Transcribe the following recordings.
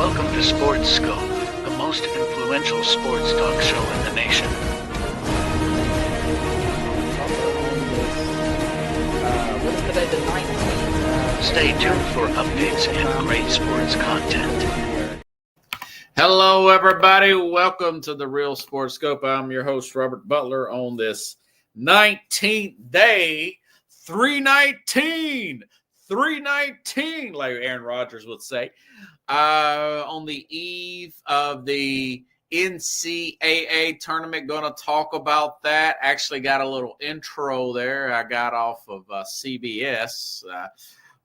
Welcome to Sports Scope, the most influential sports talk show in the nation. What's today, the 19th? Stay tuned for updates and great sports content. Hello, everybody. Welcome to the Real Sports Scope. I'm your host, Robert Butler, on this 19th day, 319, like Aaron Rodgers would say, on the eve of the NCAA tournament. Going to talk about that. Actually got a little intro there I got off of CBS.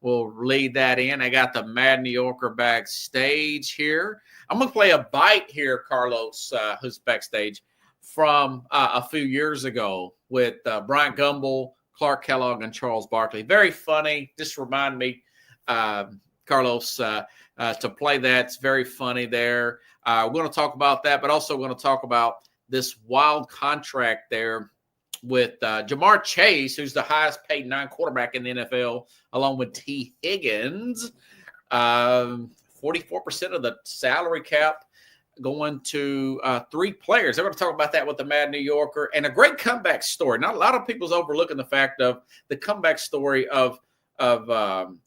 We'll lead that in. I got the Mad New Yorker backstage here. I'm going to play a bite here, Carlos, who's backstage, from a few years ago with Bryant Gumbel, Clark Kellogg, and Charles Barkley. Very funny. Just remind me, Carlos, to play that. It's very funny there. We're going to talk about that, but also we're going to talk about this wild contract there with Jamar Chase, who's the highest paid non-quarterback in the NFL, along with T. Higgins. 44% of the salary cap going to three players. They're going to talk about that with the Mad New Yorker, and a great comeback story. Not a lot of people's overlooking the fact of the comeback story of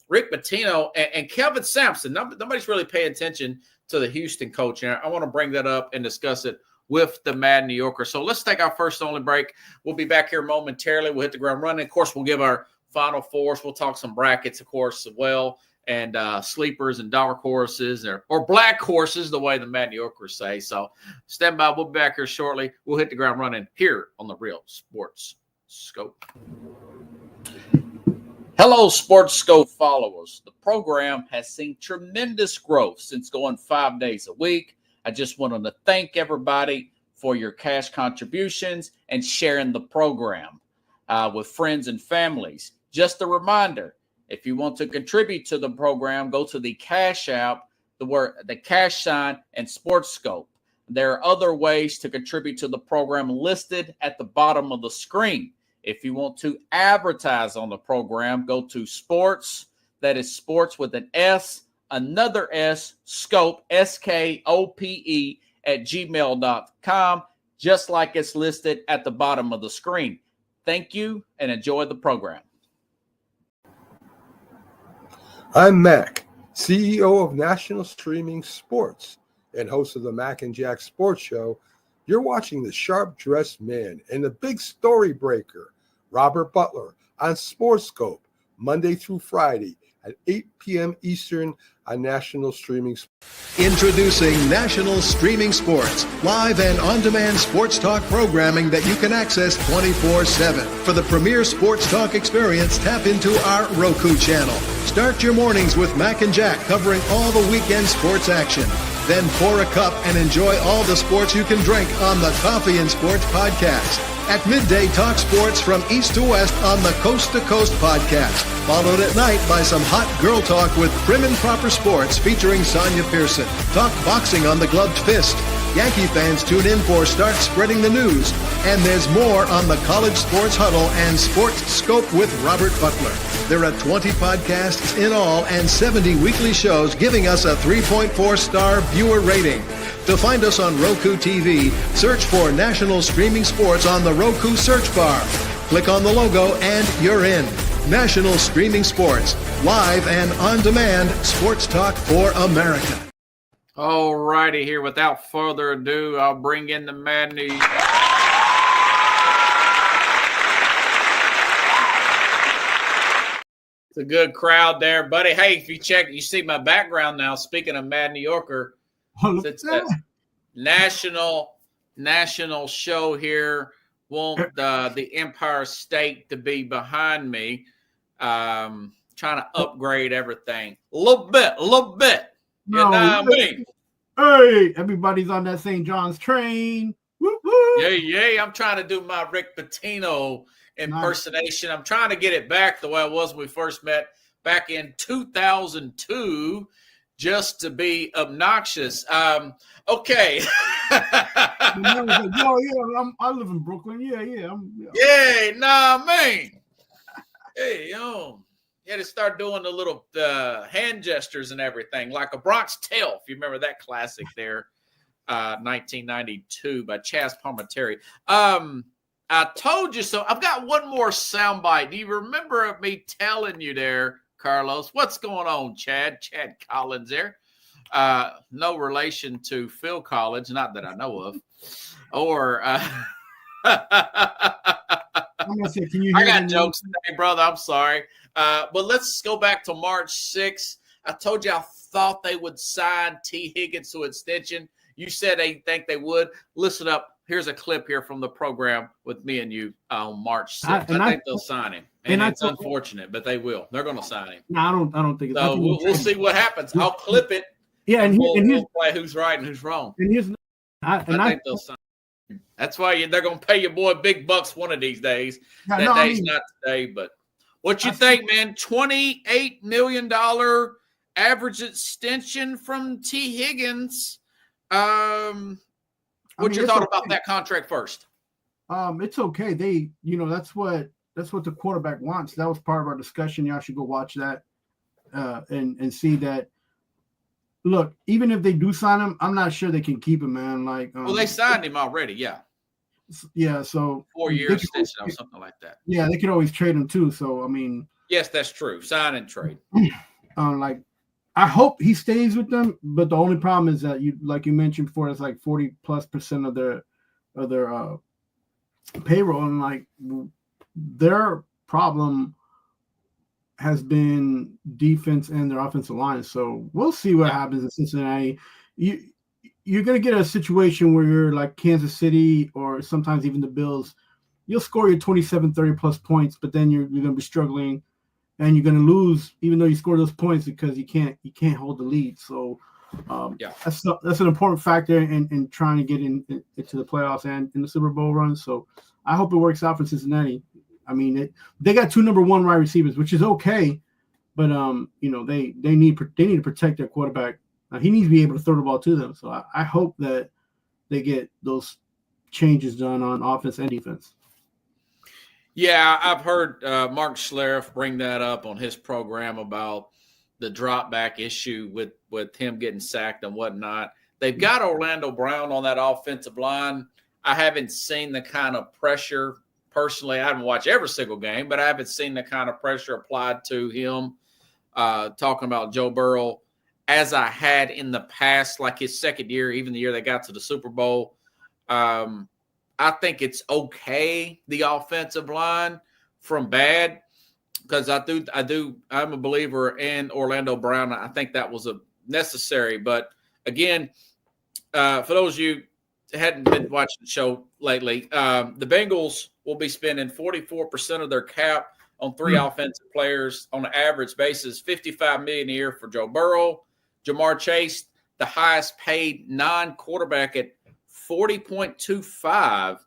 Rick Pitino and Kelvin Sampson. Nobody's really paying attention to the Houston coach, and I want to bring that up and discuss it with the Mad New Yorker. So let's take our first only break. We'll be back here momentarily. We'll hit the ground running. Of course, we'll give our Final Fours. We'll talk some brackets, of course, as well, and sleepers and dark horses or black horses, the way the Mad New Yorkers say. So stand by. We'll be back here shortly. We'll hit the ground running here on the Real Sports Scope. Hello, Sports Scope followers. The program has seen tremendous growth since going 5 days a week. I just wanted to thank everybody for your cash contributions and sharing the program with friends and families. Just a reminder, if you want to contribute to the program, go to the Cash App, the cash sign, and Sports Scope. There are other ways to contribute to the program listed at the bottom of the screen. If you want to advertise on the program, go to sports, that is sports with an S, another S, scope, SKOPE, at gmail.com, just like it's listed at the bottom of the screen. Thank you and enjoy the program. I'm Mac, CEO of National Streaming Sports and host of the Mac and Jack Sports Show. You're watching the sharp-dressed man and the big story breaker, Robert Butler, on Sports Scope, Monday through Friday at 8 p.m. Eastern on National Streaming Sports. Introducing National Streaming Sports, live and on-demand sports talk programming that you can access 24/7. For the premier sports talk experience, tap into our Roku channel. Start your mornings with Mac and Jack covering all the weekend sports action. Then pour a cup and enjoy all the sports you can drink on the Coffee and Sports podcast. At midday, talk sports from east to west on the Coast to Coast podcast. Followed at night by some hot girl talk with Prim and Proper Sports featuring Sonia Pearson. Talk boxing on the Gloved Fist. Yankee fans tune in for Start Spreading the News. And there's more on the College Sports Huddle and Sports Scope with Robert Butler. There are 20 podcasts in all and 70 weekly shows, giving us a 3.4-star viewer rating. To find us on Roku TV, search for National Streaming Sports on the Roku search bar. Click on the logo and you're in. National Streaming Sports, live and on-demand sports talk for America. All righty, here. Without further ado, I'll bring in the Mad New Yorker. It's a good crowd there, buddy. Hey, if you check, you see my background now. Speaking of Mad New Yorker, it's a national show here. Want the Empire State to be behind me. Trying to upgrade everything a little bit. You know what I mean? Hey, everybody's on that St. John's train. Whoop, whoop. Yay. I'm trying to do my Rick Pitino impersonation. Nice. I'm trying to get it back the way it was when we first met back in 2002, just to be obnoxious. Okay. I live in Brooklyn. Yeah. Yeah, nah, man. Hey, You had to start doing the little hand gestures and everything, like a Bronx Tale, if you remember that classic there, 1992 by Chaz Palminteri. I told you so. I've got one more soundbite. Do you remember me telling you there, Carlos? What's going on, Chad? Chad Collins there. No relation to Phil Collins, not that I know of. Or I'm gonna say, can you hear I got me? jokes today, brother. I'm sorry. But let's go back to March 6th. I told you I thought they would sign T. Higgins to extension. You said they think they would. Listen up. Here's a clip here from the program with me and you on March 6th. I think they'll sign him. And it's unfortunate, but they will. They're going to sign him. No, I don't think it's so. We'll see what happens. I'll clip it. Yeah, and we'll play who's right and who's wrong. And I think they'll sign him. That's why they're going to pay your boy big bucks one of these days. Yeah, Not today, but what you think, man? $28 million average extension from T. Higgins. What's your thought about that contract first? It's okay. That's what the quarterback wants. That was part of our discussion. Y'all should go watch that and see that. Look, even if they do sign him, I'm not sure they can keep him, man. Well, they signed him already, yeah. Yeah, so 4-year extension or something like that. Yeah, they could always trade him too. So I mean, yes, that's true. Sign and trade. I hope he stays with them, but the only problem is that like you mentioned before, it's like 40+% of their payroll, and their problem has been defense and their offensive line. So we'll see what happens in Cincinnati. You're going to get a situation where you're like Kansas City or sometimes even the Bills. You'll score your 27, 30+ points, but then you're going to be struggling. And you're going to lose, even though you score those points, because you can't hold the lead. So, that's an important factor in trying to get into the playoffs and in the Super Bowl run. So, I hope it works out for Cincinnati. I mean, they got 2 number 1 wide receivers, which is okay, but they need to protect their quarterback. He needs to be able to throw the ball to them. So, I hope that they get those changes done on offense and defense. Yeah, I've heard Mark Schlereth bring that up on his program about the drop back issue with him getting sacked and whatnot. They've got Orlando Brown on that offensive line. I haven't seen the kind of pressure personally. I haven't watched every single game, but I haven't seen the kind of pressure applied to him, talking about Joe Burrow, as I had in the past, like his second year, even the year they got to the Super Bowl. I think it's okay, the offensive line, from bad, because I'm a believer in Orlando Brown. I think that was necessary. But again, for those of you who hadn't been watching the show lately, the Bengals will be spending 44% of their cap on 3 offensive players on an average basis, $55 million a year for Joe Burrow. Jamar Chase, the highest paid non-quarterback at $40.25.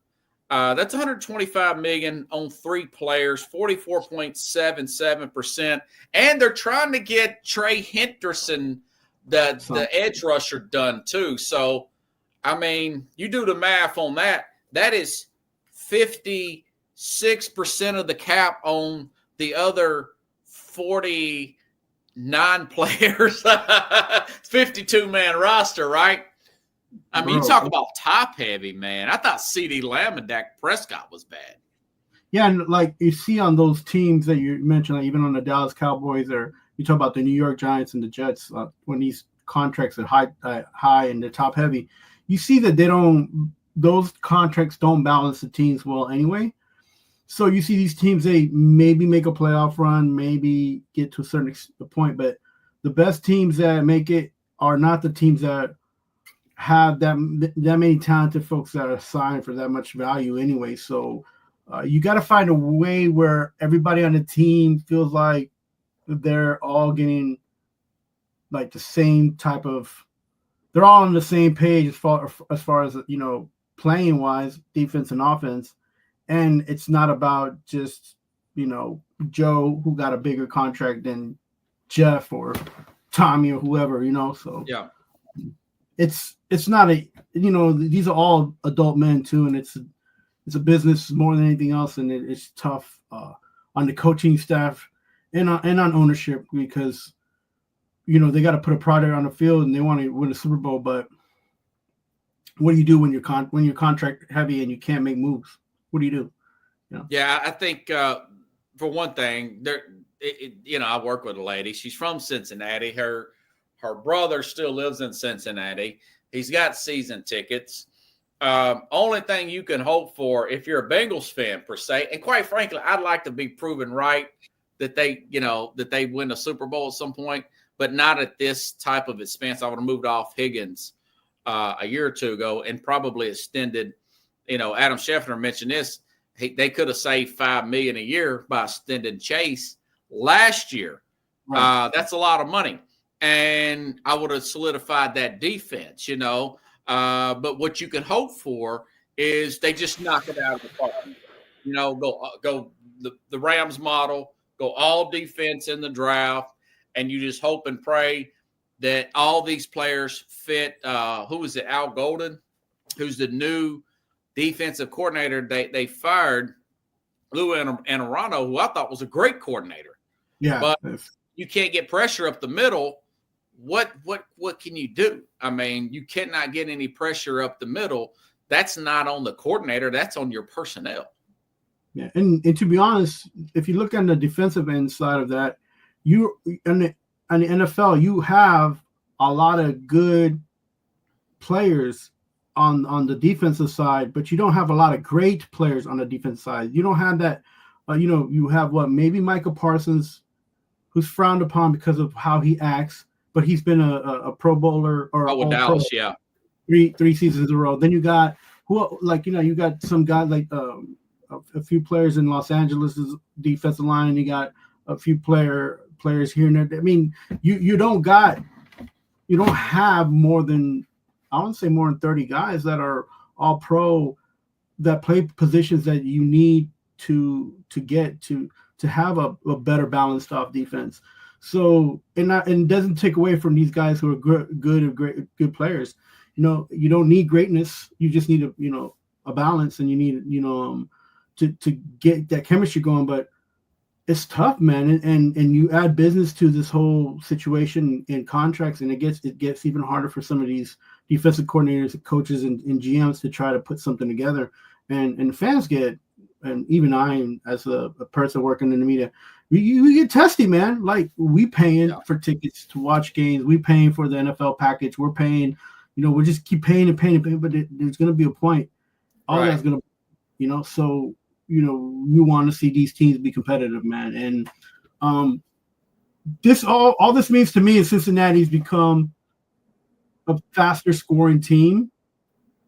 That's $125 million on 3 players, 44.77%. And they're trying to get Trey Henderson, the edge rusher, done too. So, I mean, you do the math on that. That is 56% of the cap on the other 49 players. 52-man roster, right? I mean, you talk about top heavy, man. I thought CeeDee Lamb and Dak Prescott was bad. Yeah, and like you see on those teams that you mentioned, like even on the Dallas Cowboys, or you talk about the New York Giants and the Jets, when these contracts are high and they're top heavy, you see that those contracts don't balance the teams well anyway. So you see these teams, they maybe make a playoff run, maybe get to a certain point, but the best teams that make it are not the teams that have that many talented folks that are signed for that much value anyway. So you got to find a way where everybody on the team feels like they're all getting like the same type of, they're all on the same page as far as, playing wise, defense and offense. And it's not about just, Joe, who got a bigger contract than Jeff or Tommy or whoever, so yeah. It's not these are all adult men too, and it's a business more than anything else, and it's tough on the coaching staff. and on ownership, because you know they got to put a product on the field and they want to win a Super Bowl. But what do you do when you're contract heavy and you can't make moves? What do you do? You know? Yeah, I think for one thing, I work with a lady. She's from Cincinnati. Her brother still lives in Cincinnati. He's got season tickets. Only thing you can hope for if you're a Bengals fan per se, and quite frankly, I'd like to be proven right that they win a Super Bowl at some point, but not at this type of expense. I would have moved off Higgins a year or two ago and probably extended. Adam Schefter mentioned this. They could have saved $5 million a year by extending Chase last year. Right. That's a lot of money, and I would have solidified that defense. But what you can hope for is they just knock it out of the park. Go the Rams model, go all defense in the draft, and you just hope and pray that all these players fit. Who is it? Al Golden, who's the new defensive coordinator. They fired Lou Anarumo, who I thought was a great coordinator. Yeah, but you can't get pressure up the middle. What can you do? I mean, you cannot get any pressure up the middle. That's not on the coordinator. That's on your personnel. Yeah, and to be honest, if you look on the defensive end side of that, you on the NFL, you have a lot of good players on the defensive side, but you don't have a lot of great players on the defense side. You don't have that. You have maybe Michael Parsons, who's frowned upon because of how he acts. But he's been a Pro Bowler or with Dallas, yeah, three seasons in a row. Then you got you got some guys like a few players in Los Angeles' defensive line, and you got a few players here and there. I mean, you don't have more than, I wouldn't say more than 30 guys that are all pro that play positions that you need to get to have a better balanced off defense. So, and it doesn't take away from these guys who are good players. You don't need greatness. You just need a balance, and you need to get that chemistry going. But it's tough, man, and you add business to this whole situation in contracts, and it gets even harder for some of these defensive coordinators, coaches, and GMs to try to put something together. And fans get, and even I, as a person working in the media, we get testy, man. Like, we paying for tickets to watch games. We paying for the NFL package. We're paying, we just keep paying and paying and paying, but there's going to be a point. All that's going to, so, you want to see these teams be competitive, man. And this all this means to me is Cincinnati's become a faster scoring team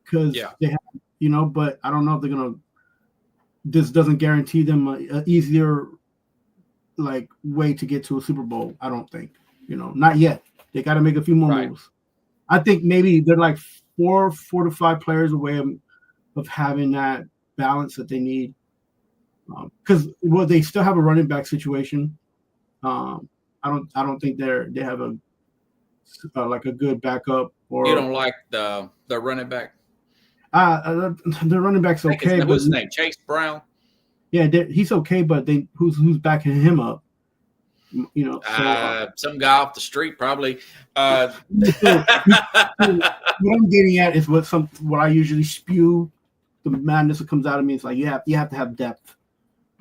because they have, but I don't know if they're going to, this doesn't guarantee them an easier way to get to a Super Bowl. I don't think, not yet. They got to make a few more moves. I think maybe they're like four to five players away of having that balance that they need. Because they still have a running back situation. I don't think they have a good backup. Or you don't like the running back? The running back's okay. What's his name? Chase Brown. Yeah, he's okay, but who's backing him up? Some guy off the street probably. What I'm getting at is what I usually spew. The madness that comes out of me is like you have to have depth,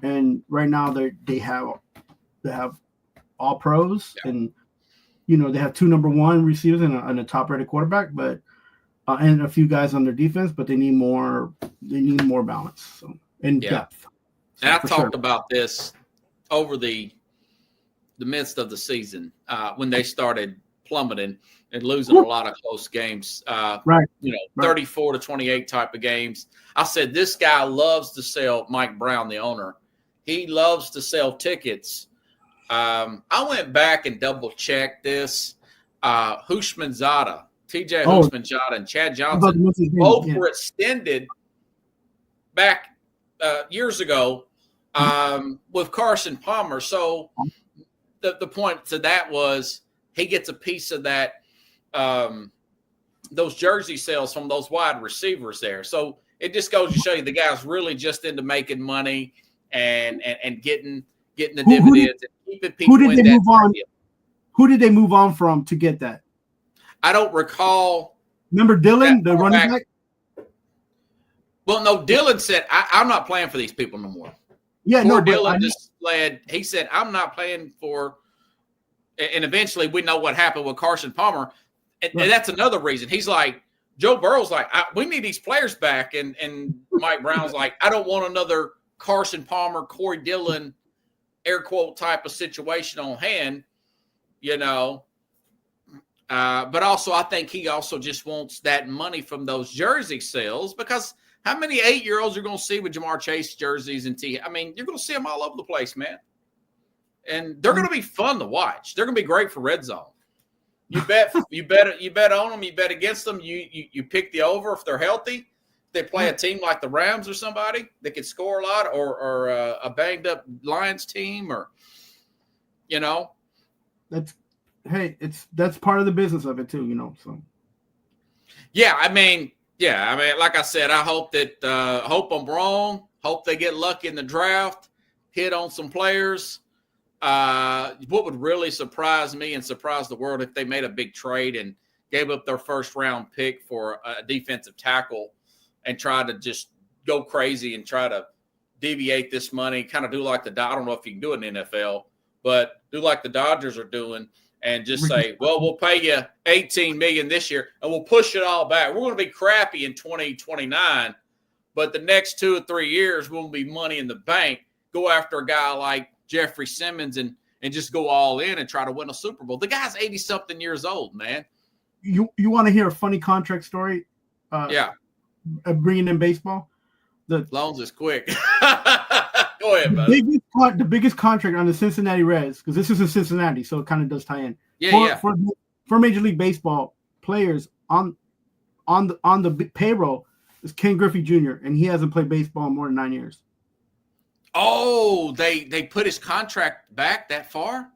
and right now they have all pros, and they have two number one receivers and a top rated quarterback, but and a few guys on their defense, but they need more balance and depth. And I talked about this over the midst of the season when they started plummeting and losing a lot of close games, 34-28 type of games. I said, this guy loves to sell, Mike Brown, the owner. He loves to sell tickets. I went back and double checked this. Houshmandzadeh, TJ Houshmandzadeh and Chad Johnson both were extended back years ago with Carson Palmer. So the point to that was he gets a piece of that, those jersey sales from those wide receivers there. So it just goes to show you the guy's really just into making money and getting getting the dividends and keeping people who did in they that move on? stadium. Who did they move on from to get that? I don't recall. Remember Dylan, That the running back? Well, no, Dylan said, I'm not playing for these people no more. Yeah, Poor no, but Dylan just led. He said, I'm not playing for. And eventually we know what happened with Carson Palmer. And that's another reason. He's like, Joe Burrow's like, we need these players back. And Mike Brown's like, I don't want another Carson Palmer, Corey Dillon, air quote type of situation on hand, you know. But also, I think he also just wants that money from those jersey sales, because how many 8-year-olds you're going to see with Jamar Chase jerseys and I mean, you're going to see them all over the place, man. And they're going to be fun to watch. They're going to be great for Red Zone. You bet on them. You bet against them. You pick the over if they're healthy. They play a team like the Rams or somebody that could score a lot, or a banged up Lions team, or you know. That's part of the business of it too, you know. So yeah, I mean, like I said, I hope that hope I'm wrong. Hope they get lucky in the draft, hit on some players. What would really surprise me and surprise the world if they made a big trade and gave up their first round pick for a defensive tackle and tried to just go crazy and try to deviate this money, kind of do like I don't know if you can do it in the NFL, but do like the Dodgers are doing and just say, well, we'll pay you $18 million this year and we'll push it all back. We're going to be crappy in 2029, but the next 2 or 3 years will be money in the bank. Go after a guy like Jeffrey Simmons and just go all in and try to win a Super Bowl. The guy's 80-something years old, man. You want to hear a funny contract story? Yeah. Bringing in baseball. The Loans is quick. Go ahead, buddy. The biggest contract on the Cincinnati Reds, because this is in Cincinnati, so it kind of does tie in. For Major League Baseball players on the payroll is Ken Griffey Jr., and he hasn't played baseball in more than 9 years. Oh, they put his contract back that far?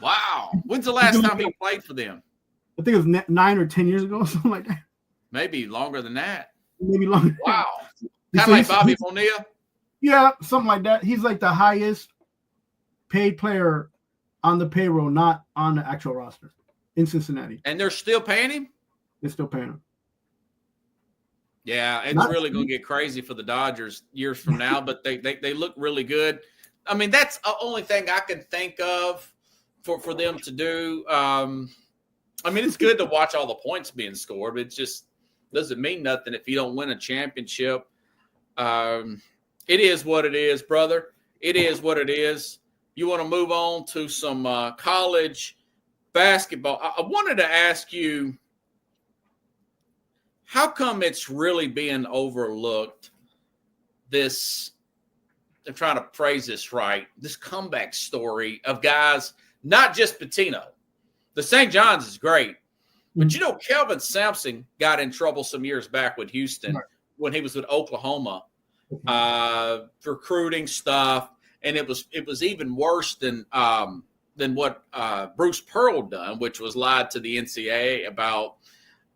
Wow. When's the last time he played for them? I think it was 9 or 10 years ago, something like that. Maybe longer than that. Maybe longer. Wow. Kind of like Bobby Bonilla? Yeah, something like that. He's like the highest paid player on the payroll, not on the actual roster in Cincinnati. And they're still paying him? They're still paying him. Yeah, it's really going to get crazy for the Dodgers years from now, but they look really good. I mean, that's the only thing I can think of for them to do. I mean, it's good to watch all the points being scored, but it just doesn't mean nothing if you don't win a championship. It is what it is, brother. It is what it is. You want to move on to some college basketball. I wanted to ask you, how come it's really being overlooked, this, I'm trying to phrase this right, this comeback story of guys, not just Pitino. The St. John's is great, but you know, Kelvin Sampson got in trouble some years back with Houston when he was with Oklahoma, recruiting stuff, and it was even worse than what Bruce Pearl done, which was lied to the NCAA about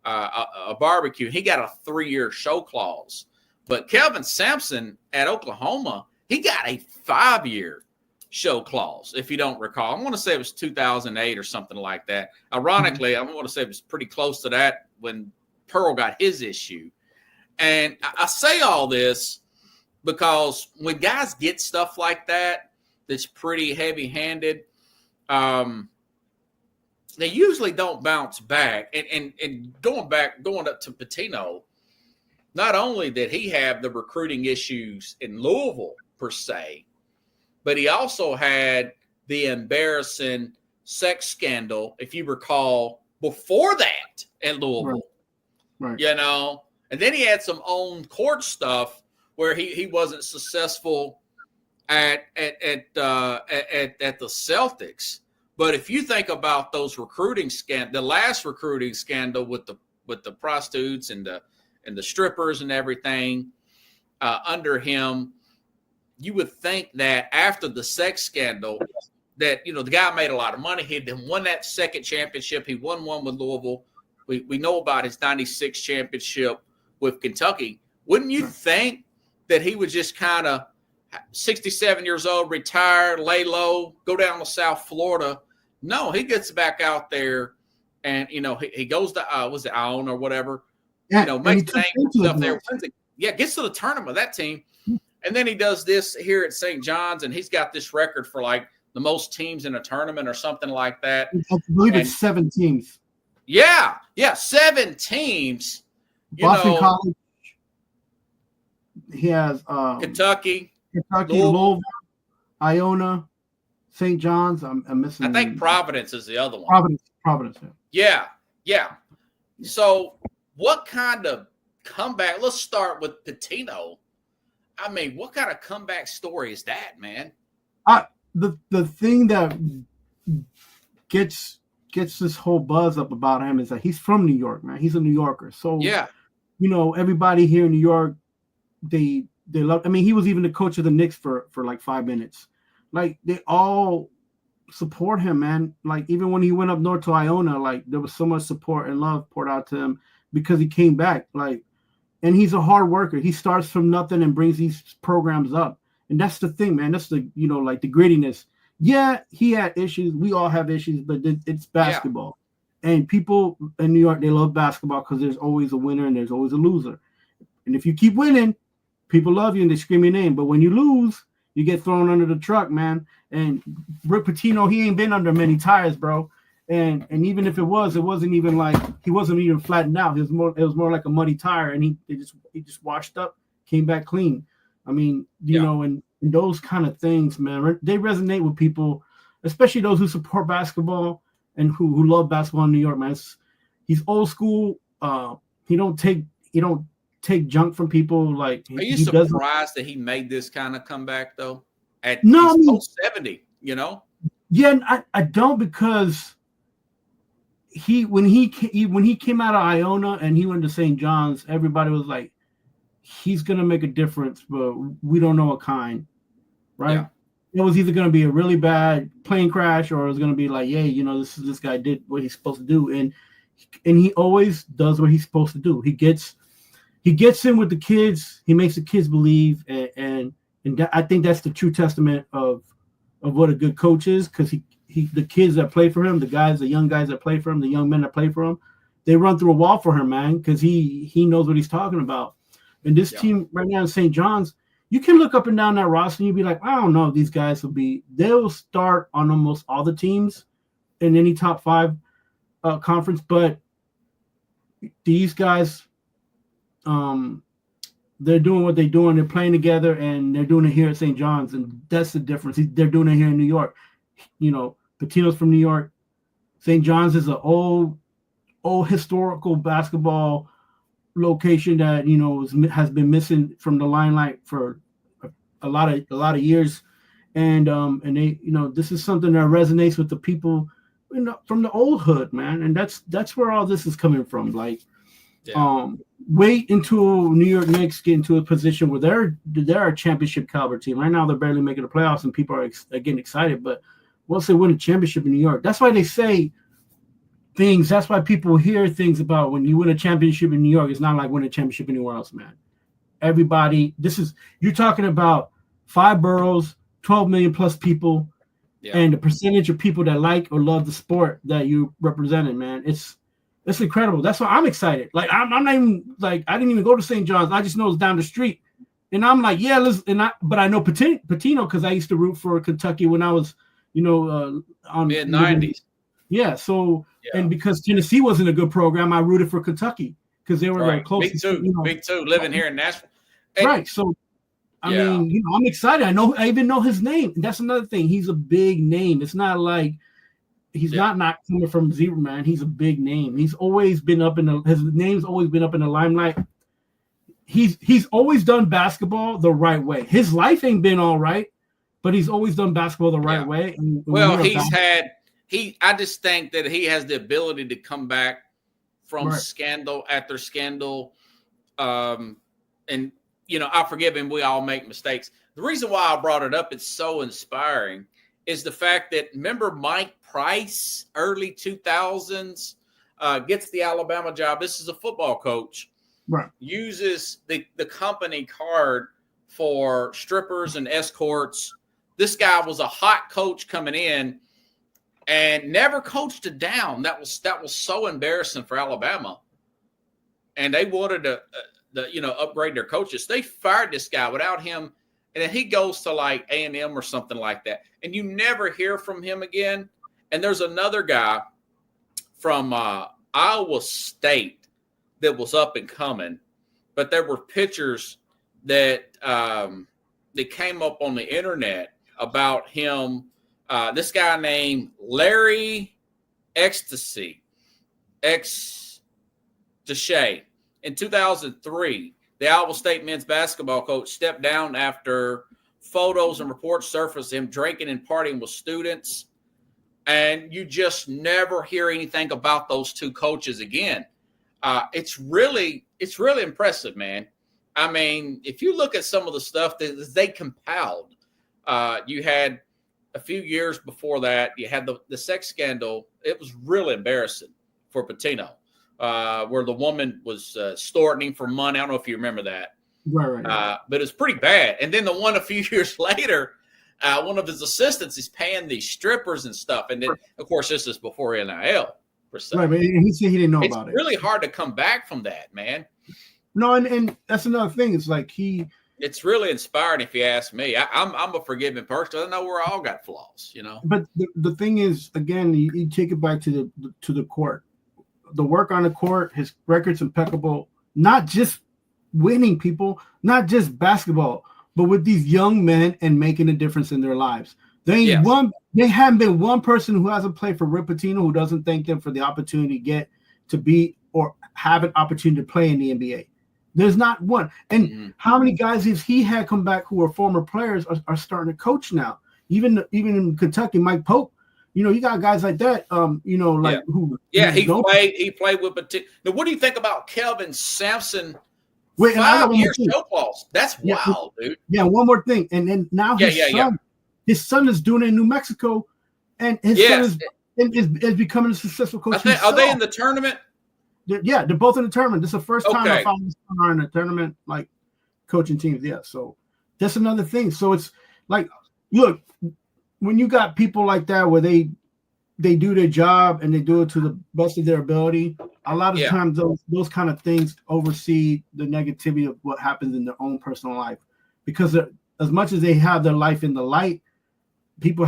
a barbecue. He got a 3-year show clause, but Kelvin Sampson at Oklahoma, he got a 5-year show clause. If you don't recall, I want to say it was 2008 or something like that. Ironically, I want to say it was pretty close to that when Pearl got his issue. And I say all this because when guys get stuff like that, that's pretty heavy-handed, they usually don't bounce back. And going up to Pitino, not only did he have the recruiting issues in Louisville per se, but he also had the embarrassing sex scandal, if you recall, before that at Louisville. Right. You know, and then he had some on court stuff where he wasn't successful at the Celtics. But if you think about those recruiting the last recruiting scandal with the prostitutes and the strippers and everything under him, you would think that after the sex scandal, that, you know, the guy made a lot of money. He had won that second championship. He won one with Louisville. We know about his 96 championship with Kentucky. Wouldn't you think that he would just kind of 67 years old, retire, lay low, go down to South Florida. No, he gets back out there, and he goes to was it Ione or whatever. Yeah, makes the name for himself there. Gets to the tournament with that team, and then he does this here at St. John's, and he's got this record for like the most teams in a tournament or something like that. I believe it's 7 teams. Yeah, 7 teams. Boston College. He has Kentucky, Louisville, Iona, St. John's. I'm missing. I think Providence is the other one. Providence. Yeah. So, what kind of comeback? Let's start with Pitino. I mean, what kind of comeback story is that, man? The thing that gets this whole buzz up about him is that he's from New York, man. He's a New Yorker. So yeah, everybody here in New York, they love. I mean, he was even the coach of the Knicks for like 5 minutes. Like, they all support him, man. Like, even when he went up north to Iona, like, there was so much support and love poured out to him because he came back. Like, and he's a hard worker. He starts from nothing and brings these programs up. And that's the thing, man. That's the, like the grittiness. Yeah, he had issues. We all have issues, but it's basketball. Yeah. And people in New York, they love basketball because there's always a winner and there's always a loser. And if you keep winning, people love you and they scream your name. But when you lose, you get thrown under the truck, man. And Rick Pitino, he ain't been under many tires, bro. And even if it wasn't even like he wasn't even flattened out. It was more like a muddy tire, and he just washed up, came back clean. I mean, you know, and those kind of things, man, they resonate with people, especially those who support basketball and who love basketball in New York, man. He's old school. He don't take junk from people. Like, are you surprised that he made this kind of comeback though? At 70, Yeah, I don't, because when he came out of Iona and he went to St. John's, everybody was like, he's gonna make a difference, but we don't know what kind, right? Yeah. It was either gonna be a really bad plane crash, or it was gonna be like, hey, this guy did what he's supposed to do, and he always does what he's supposed to do. He gets in with the kids, he makes the kids believe, and I think that's the true testament of what a good coach is, because the kids that play for him, the young guys that play for him, the young men that play for him, they run through a wall for him, man, because he knows what he's talking about. And this team right now in St. John's, you can look up and down that roster and you'll be like, I don't know, these guys they'll start on almost all the teams in any top 5 conference, but these guys, they're doing what they're doing. They're playing together, and they're doing it here at St. John's, and that's the difference. They're doing it here in New York. Pitino's from New York. St. John's is an old historical basketball location that has been missing from the limelight for a lot of years, and they this is something that resonates with the people from the old hood, man, and that's where all this is coming from. Like, wait until New York Knicks get into a position where they're a championship caliber team. Right now, they're barely making the playoffs, and people are getting excited. But once they win a championship in New York, that's why they say things. That's why people hear things about when you win a championship in New York. It's not like winning a championship anywhere else, man. Everybody, you're talking about 5 boroughs, 12 million plus people, and the percentage of people that like or love the sport that you represented, man. It's incredible. That's why I'm excited. Like, I'm not even like, I didn't even go to St. John's. I just know it's down the street, and I'm like, but I know Pitino because I used to root for Kentucky when I was, on mid-90s. Yeah. So, and because Tennessee wasn't a good program, I rooted for Kentucky because they were like close. Me too. Living here in Nashville. Right. So, I mean, I'm excited. I even know his name. And that's another thing. He's a big name. It's not like he's not coming from zero, man. He's a big name. He's always been his name's always been up in the limelight. He's always done basketball the right way. His life ain't been all right, but he's always done basketball the right way. And I just think that he has the ability to come back from scandal after scandal. And, I forgive him. We all make mistakes. The reason why I brought it up, it's so inspiring, is the fact that, remember Mike Price, early 2000s, gets the Alabama job. This is a football coach. Right. Uses the company card for strippers and escorts. This guy was a hot coach coming in and never coached it down. That was so embarrassing for Alabama. And they wanted to upgrade their coaches. They fired this guy without him. And then he goes to like A&M or something like that. And you never hear from him again. And there's another guy from Iowa State that was up and coming. But there were pictures that came up on the internet about him. This guy named Larry Deshay. In 2003, the Iowa State men's basketball coach stepped down after photos and reports surfaced of him drinking and partying with students. And you just never hear anything about those two coaches again. It's really impressive, man. I mean, if you look at some of the stuff that they compiled, you had a few years before that, you had the sex scandal. It was really embarrassing for Pitino, where the woman was extorting him for money. I don't know if you remember that. Right. But it's pretty bad. And then the one a few years later, one of his assistants is paying these strippers and stuff. And then, of course, this is before NIL. Per se. Right, but he said he didn't know about it. It's really hard to come back from that, man. No, and that's another thing. It's like it's really inspiring if you ask me. I'm a forgiving person. I know we're all got flaws, you know. But the thing is, again, you take it back to the court. The work on the court, his record's impeccable. Not just winning people, not just basketball, but with these young men and making a difference in their lives. They haven't been one person who hasn't played for Rick Pitino who doesn't thank them for the opportunity to get to be or have an opportunity to play in the NBA. There's not one. And how many guys has he had come back who are former players are starting to coach now? Even in Kentucky, Mike Pope, you got guys like that. Who? Yeah, he played with Pitino. Now, what do you think about Kelvin Sampson? Wait, 5-year show clause. That's wild, dude. Yeah, one more thing. And then now his son is doing it in New Mexico, and his son is becoming a successful coach. Are they in the tournament? They're both in the tournament. This is the first time I found this are in a tournament, like coaching teams. Yeah, so that's another thing. So it's like, look, when you got people like that where they do their job and they do it to the best of their ability, a lot of times those kind of things oversee the negativity of what happens in their own personal life. Because as much as they have their life in the light, people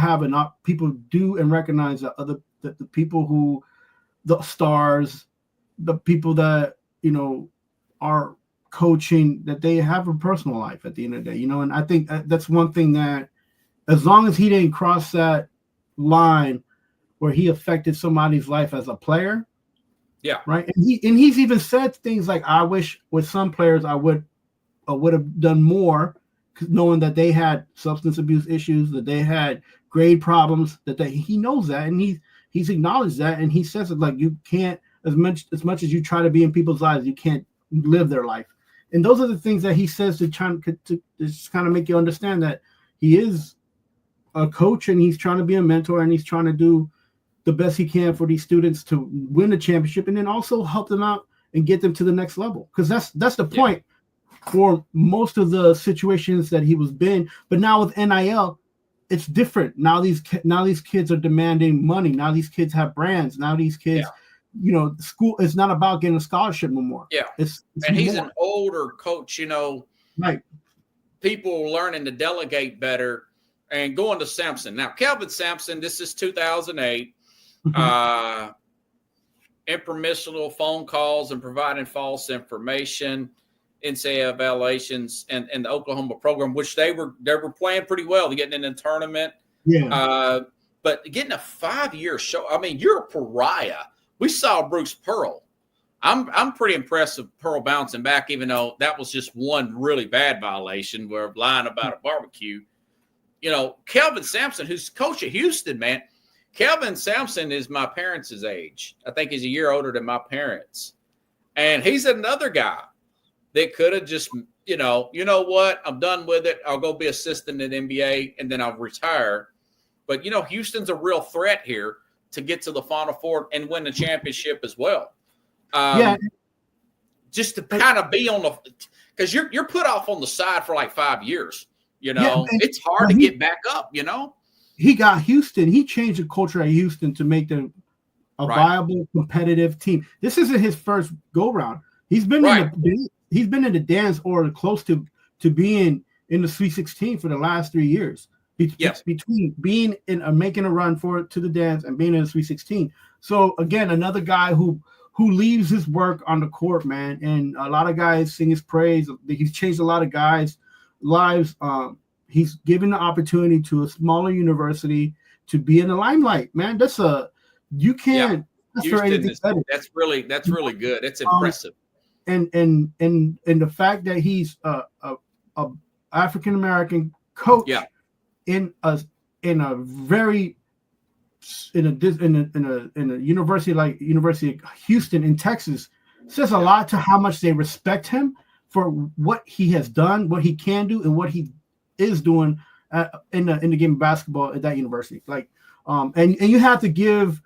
do and recognize that the people who, the stars, the people that are coaching, that they have a personal life at the end of the day, and I think that's one thing that, as long as he didn't cross that line where he affected somebody's life as a player, right, and he's even said things like, I wish with some players I would have done more, knowing that they had substance abuse issues, that they had grade problems, he knows that, and he's acknowledged that, and he says it, like, you can't, as much as you try to be in people's lives, you can't live their life. And those are the things that he says to just kind of make you understand that he is a coach and he's trying to be a mentor and he's trying to do the best he can for these students to win the championship and then also help them out and get them to the next level. Because that's the point for most of the situations that he was been. But now with NIL, it's different. Now these kids are demanding money. Now these kids have brands. Now these kids school is not about getting a scholarship no more. Yeah. It's he's an older coach, Right. People learning to delegate better and going to Sampson. Now, Kelvin Sampson, this is 2008. Impermissible phone calls and providing false information, NCAA violations, and the Oklahoma program, which they were playing pretty well. They're getting in the tournament. Yeah. But getting a 5-year show, I mean, you're a pariah. We saw Bruce Pearl. I'm pretty impressed with Pearl bouncing back, even though that was just one really bad violation where lying about a barbecue. Kelvin Sampson, who's coach at Houston, man. Kelvin Sampson is my parents' age. I think he's a year older than my parents. And he's another guy that could have just, you know what? I'm done with it. I'll go be assistant at NBA and then I'll retire. But, Houston's a real threat here to get to the Final Four and win the championship as well. Just to kind of be on the because you're put off on the side for like 5 years. You Yeah, know, and- it's hard to get back up. You know, He got Houston. He changed the culture at Houston to make them a Right. viable, competitive team. This isn't his first go round. He's been Right. he's been in the dance or close to being in the Sweet 16 for the last 3 years. Yes. Between being in making a run to the dance and being in the Sweet 16. So again, another guy who leaves his work on the court, man. And a lot of guys sing his praise. He's changed a lot of guys' lives. He's given the opportunity to a smaller university to be in the limelight, man. That's you can't ask for anything better. that's really good. It's impressive. And the fact that he's a African American coach Yeah. in a university like University of Houston in Texas says a lot to how much they respect him for what he has done, what he can do, and what he is doing in the game of basketball at that university. Like, and you have to give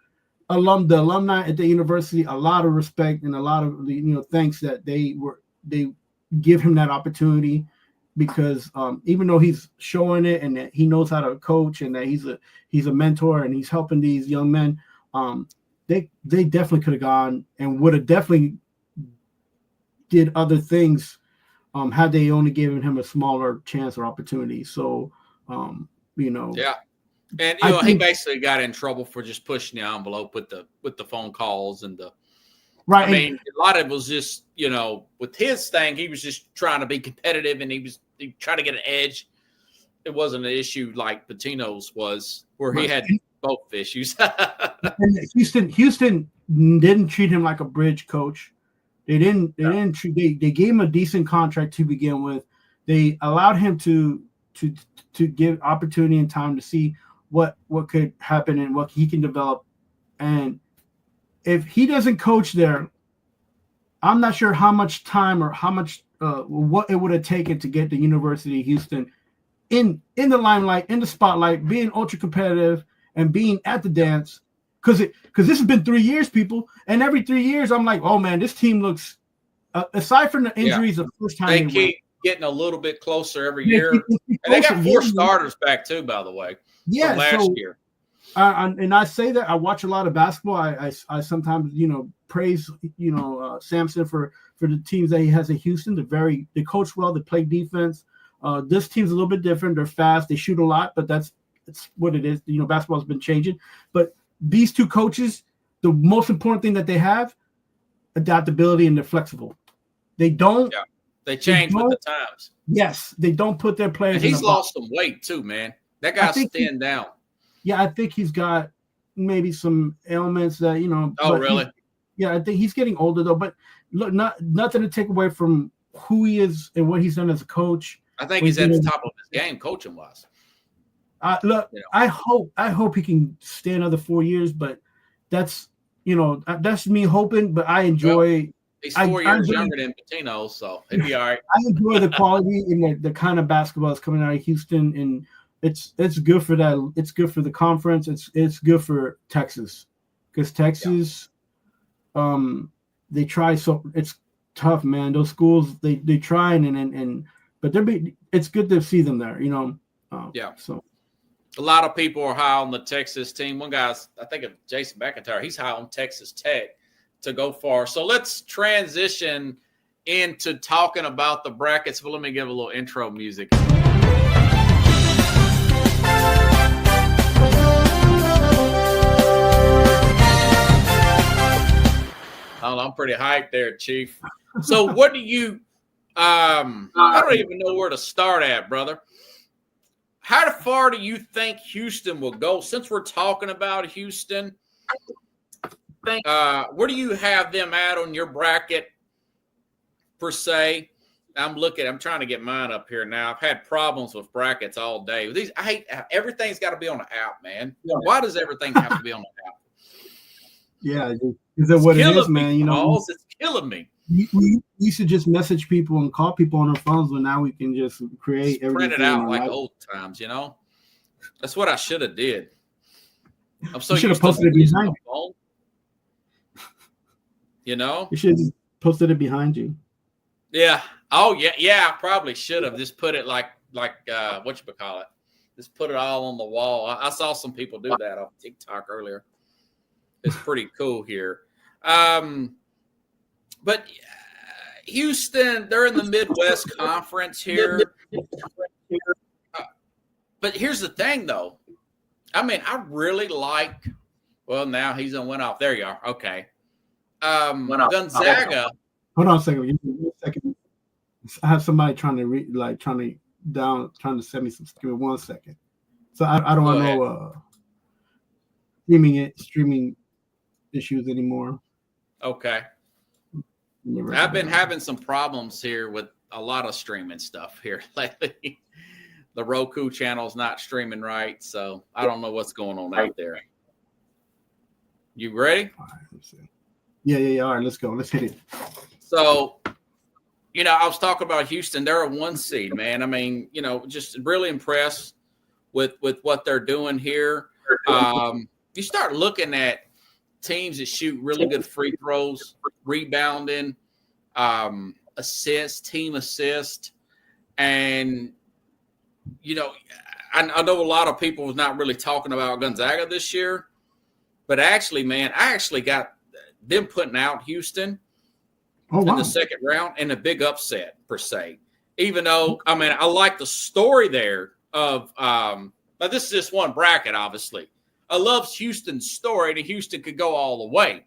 the alumni at the university a lot of respect and a lot of thanks that they give him that opportunity, because even though he's showing it and that he knows how to coach and that he's a mentor and he's helping these young men, they definitely could have gone and would have definitely did other things had they only given him a smaller chance or opportunity. So Yeah. And he basically got in trouble for just pushing the envelope with the phone calls and the right. I mean, a lot of it was just, with his thing, he was just trying to be competitive and he tried to get an edge. It wasn't an issue like Pitino's was, where he had both issues. And Houston didn't treat him like a bridge coach. They didn't treat. They gave him a decent contract to begin with. They allowed him to give opportunity and time to see what could happen and what he can develop. And if he doesn't coach there, I'm not sure how much time or how much what it would have taken to get the University of Houston in the limelight, in the spotlight, being ultra competitive and being at the dance. Because this has been 3 years, people, and every 3 years I'm like, oh man, this team looks. Aside from the injuries of the first time, they keep getting a little bit closer every year, and they got 4 starters back too, by the way. Yeah, from last year. And I say that I watch a lot of basketball. I sometimes praise Sampson for the teams that he has at Houston. They coach well. They play defense. This team's a little bit different. They're fast. They shoot a lot, but it's what it is. Basketball's been changing. But these two coaches, the most important thing that they have, adaptability, and they're flexible. They don't. Yeah, they change with the times. Yes, they don't put their players. And he's lost some weight too, man. That guy's thin down. Yeah, I think he's got maybe some ailments that Oh, really? I think he's getting older though. But look, nothing to take away from who he is and what he's done as a coach. I think he's at the top of his game, coaching wise. Look, I hope he can stay another 4 years, but that's me hoping. But I enjoy. Well, he's 4 years younger than Pitino, so he'd be all right. I enjoy the quality and the kind of basketball that's coming out of Houston, and it's good for that. It's good for the conference. It's good for Texas, because Texas, they try. So it's tough, man. Those schools they try but it's good to see them there. So a lot of people are high on the Texas team. One guy's, I think of Jason McIntyre. He's high on Texas Tech to go far. So let's transition into talking about the brackets. But let me give a little intro music. I don't know, I'm pretty hyped there, Chief. So what do you I don't even know where to start at, brother. How far do you think Houston will go? Since we're talking about Houston, where do you have them at on your bracket, per se? I'm trying to get mine up here now. I've had problems with brackets all day. I hate everything's got to be on the app, man. Yeah. Why does everything have to be on the app? Yeah, is that what it is, man? It's killing me. We used to just message people and call people on their phones, but now we can just create everything. Print it out like old times, That's what I should have did. I'm so used to posted it behind you. Phone. You should have posted it behind you. Yeah, Oh yeah. I probably should have just put it like whatchamacallit. Just put it all on the wall. I saw some people do that on TikTok earlier. It's pretty cool here. But Houston, they're in the Midwest Conference here. But here's the thing, though. I mean, I really like. Well, now he's went off. There you are. Okay. Gonzaga. Hold on a second. Give me 1 second. I have somebody trying to send me some. Give me 1 second. So I don't want no streaming issues anymore. Okay. I've been having some problems here with a lot of streaming stuff here lately. The Roku channel's not streaming right, so I don't know what's going on out there. You ready? All right, let's see. Yeah. All right, let's go. Let's hit it. So, I was talking about Houston. They're a 1 seed, man. I mean, just really impressed with what they're doing here. You start looking at teams that shoot really good free throws, rebounding, team assist. And, I know a lot of people was not really talking about Gonzaga this year. But actually, man, I actually got them putting out Houston in the second round in a big upset, per se. Even though, I mean, I like the story there of but this is just one bracket, obviously. I love Houston's story, and Houston could go all the way.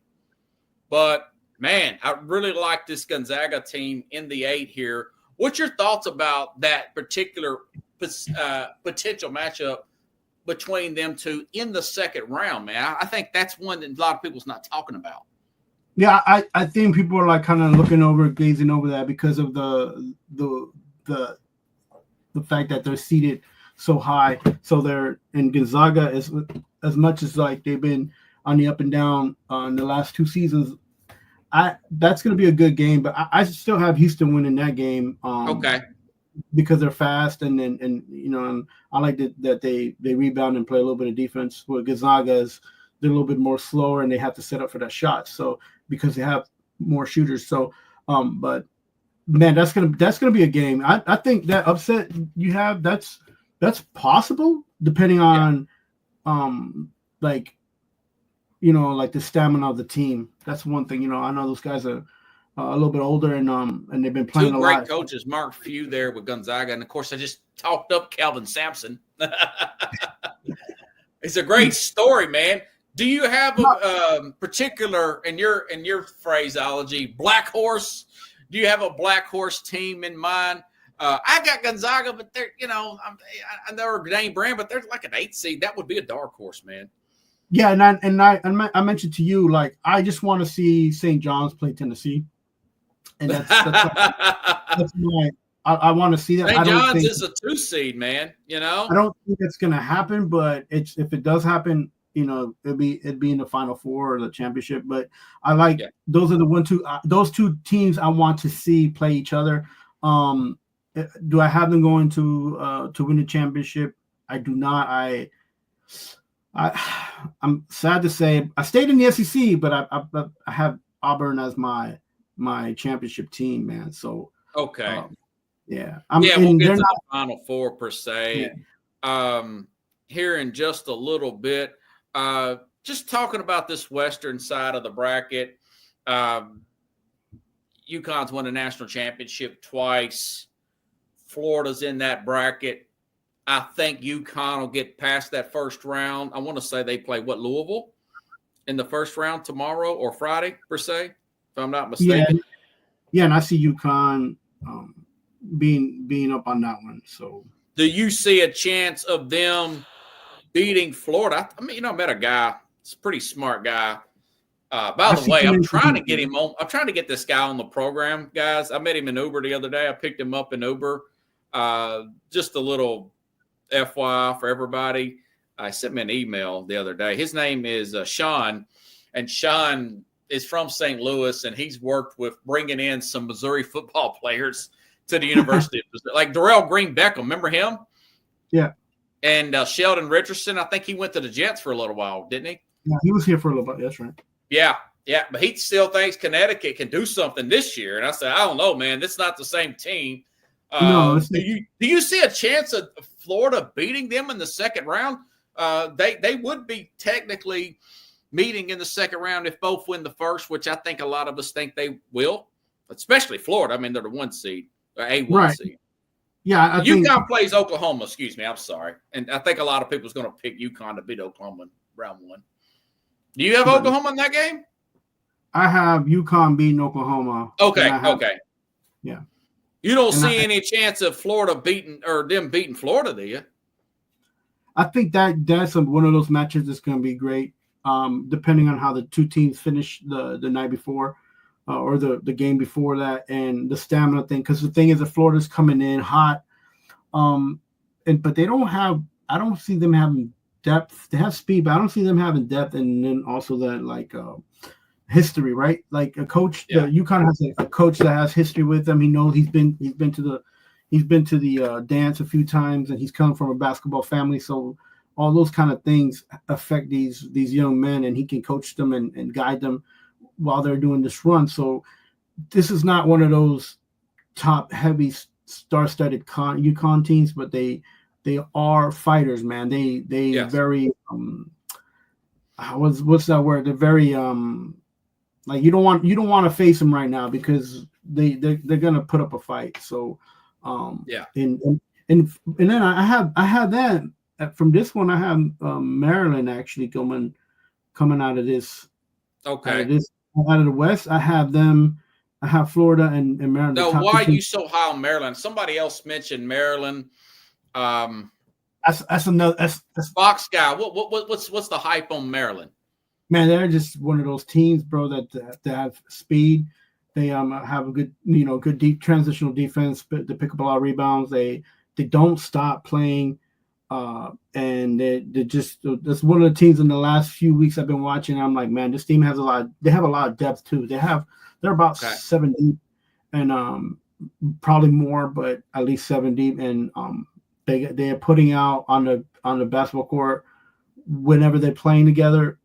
But, man, I really like this Gonzaga team in the 8 here. What's your thoughts about that particular potential matchup between them two in the second round, man? I think that's one that a lot of people's not talking about. Yeah, I think people are like kind of gazing over that because of the fact that they're seated so high. So they're in Gonzaga as much as like they've been on the up and down in the last 2 seasons. That's going to be a good game, but I still have Houston winning that game. Okay. Because they're fast and I like that they rebound and play a little bit of defense. Where Gonzaga they're a little bit more slower and they have to set up for that shot. So because they have more shooters. So but man, that's gonna be a game. I think that upset you have that's possible depending on like the stamina of the team. That's one thing. I know those guys are a little bit older and they've been playing a lot. 2 great coaches, Mark Few there with Gonzaga, and of course I just talked up Calvin Sampson. It's a great story, man. Do you have a particular in your phraseology black horse? Do you have a black horse team in mind? I got Gonzaga, but they're they're a name brand, but they're like an 8 seed. That would be a dark horse, man. Yeah, and I mentioned to you, like, I just want to see St. John's play Tennessee, and that's my. I want to see that. St. John's is a 2 seed, man. I don't think it's going to happen, but if it does happen, it'd be in the Final Four or the championship. But I like those are those 2 teams I want to see play each other. Do I have them going to win the championship? I do not. I'm sad to say I stayed in the SEC, but I have Auburn as my championship team, man. So okay, yeah, we'll get to the Final Four per se. Yeah. Here in just a little bit, just talking about this Western side of the bracket. UConn's won a national championship twice. Florida's in that bracket. I think UConn will get past that first round. I want to say they play Louisville in the first round tomorrow or Friday per se, if I'm not mistaken. Yeah, and I see UConn being up on that one. So, do you see a chance of them beating Florida? I mean, I met a guy. He's a pretty smart guy. By the way, I'm trying to get him on. I'm trying to get this guy on the program, guys. I met him in Uber the other day. I picked him up in Uber. Just a little FYI for everybody. I sent me an email the other day. His name is Sean, and Sean is from St. Louis, and he's worked with bringing in some Missouri football players to the University of Missouri, like Darrell Green Beckham. Remember him? Yeah. And Sheldon Richardson, I think he went to the Jets for a little while, didn't he? Yeah, he was here for a little bit. That's right. Yeah. Yeah, but he still thinks Connecticut can do something this year. And I said, I don't know, man. This is not the same team. No, do you see a chance of Florida beating them in the second round? They would be technically meeting in the second round if both win the first, which I think a lot of us think they will, especially Florida. I mean, they're the 1 seed, or A1 seed. Yeah, UConn plays Oklahoma. Excuse me, I'm sorry. And I think a lot of people is going to pick UConn to beat Oklahoma in round 1. Do you have Oklahoma in that game? I have UConn beating Oklahoma. Okay. Yeah. You don't see any chance of Florida beating or them beating Florida, do you? I think that's one of those matches that's going to be great, depending on how the two teams finish the night before or the game before that, and the stamina thing. Because the thing is that Florida's coming in hot, but they don't have. I don't see them having depth. They have speed, but I don't see them having depth, and then also that history, right? Like a coach, UConn has a coach that has history with them. He knows he's been to the dance a few times, and he's come from a basketball family. So all those kind of things affect these young men, and he can coach them and guide them while they're doing this run. So this is not one of those top heavy star-studded UConn teams, but they are fighters, man. They very what's that word? They're very like you don't want to face them right now because they're gonna put up a fight. So and then I have that from this one. I have Maryland actually coming out of this. Okay. Out of the West, I have them. I have Florida and Maryland. No, why are you so high on Maryland? Somebody else mentioned Maryland. That's another. That's Fox guy. What's the hype on Maryland? Man, they're just one of those teams, bro, that have speed. They have a good deep transitional defense, but they pick up a lot of rebounds. They don't stop playing, and they just that's one of the teams in the last few weeks I've been watching. I'm like, man, this team has a lot. They have a lot of depth too. They're about 7 deep, and probably more, but at least 7 deep, and they are putting out on the basketball court whenever they're playing together.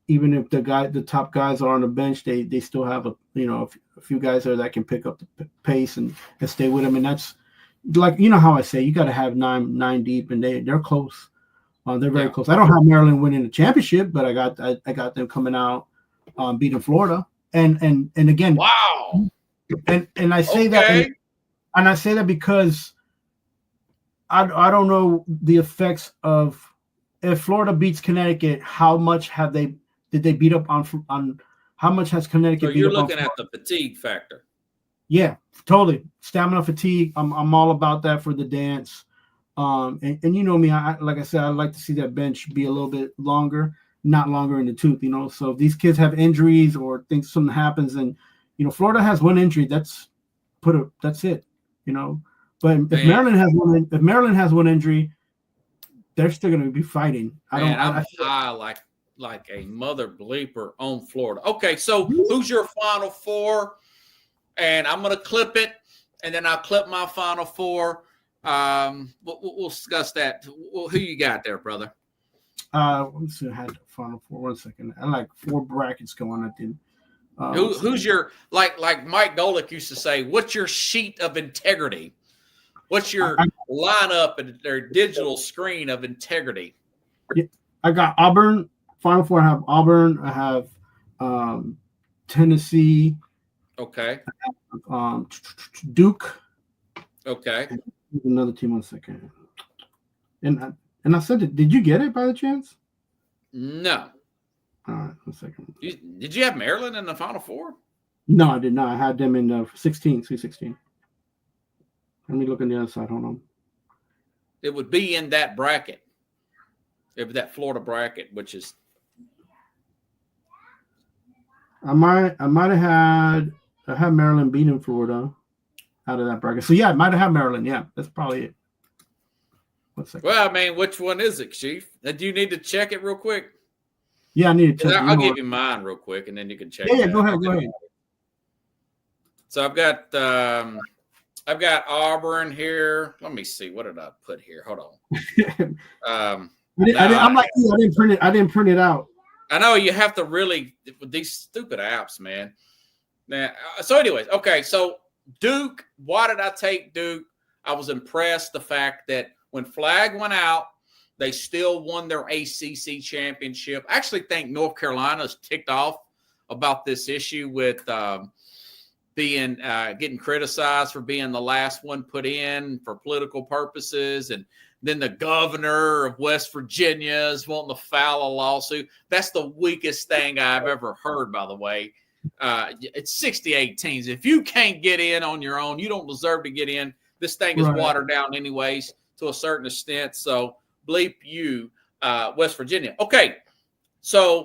Even if the top guys are on the bench, they still have a few guys there that can pick up the pace and stay with them. And that's like, how I say, you got to have nine deep, and they're close. They're very close. I don't have Maryland winning the championship, but I got them coming out, beating Florida. And again, wow. And I say that, and I say that because I don't know the effects of if Florida beats Connecticut, how much did they beat up on how much has Connecticut so beat you're up on looking at the fatigue factor. Yeah, totally. Stamina fatigue. I'm all about that for the dance. And you know me, like I said, I'd like to see that bench be a little bit longer, not longer in the tooth, So if these kids have injuries or something happens, and Florida has one injury, that's it, But if Maryland has one injury, they're still going to be fighting. I'm high like a mother bleeper on Florida. Okay, so who's your Final Four? And I'm going to clip it, and then I'll clip my Final Four. We'll discuss that. Who you got there, brother? Let's see. I had Final Four. 1 second. I like 4 brackets going. I did. Who's your like Mike Golick used to say? What's your sheet of integrity? What's your lineup and their digital screen of integrity? I got Auburn. Final Four. I have Auburn. I have Tennessee. Okay. Duke. Okay. Another team. 1 second. And I said it. Did you get it by the chance? No. All right. 1 second. Did you have Maryland in the Final Four? No, I did not. I had them in the 16. Let me look on the other side. Hold on. It would be in that bracket. That Florida bracket, which is. I might have had Maryland beating Florida out of that bracket. So yeah, I might have had Maryland. Yeah, that's probably it. 1 second. Well, I mean, which one is it, Chief? Do you need to check it real quick? Yeah, I need to check. I'll give you mine real quick, and then you can check. Yeah, go ahead. So I've got Auburn here. Let me see. What did I put here? Hold on. I'm like you. I didn't print it out. I know you have to really with these stupid apps, man. Now, so anyways, okay, so Duke. Why did I take Duke? I was impressed the fact that when Flag went out, they still won their ACC championship. I actually think North Carolina's ticked off about this issue with getting criticized for being the last one put in for political purposes, and then the governor of West Virginia is wanting to file a lawsuit. That's the weakest thing I've ever heard, by the way. It's 68 teams. If you can't get in on your own, you don't deserve to get in. This thing is watered down anyways to a certain extent. So bleep you, West Virginia. Okay, so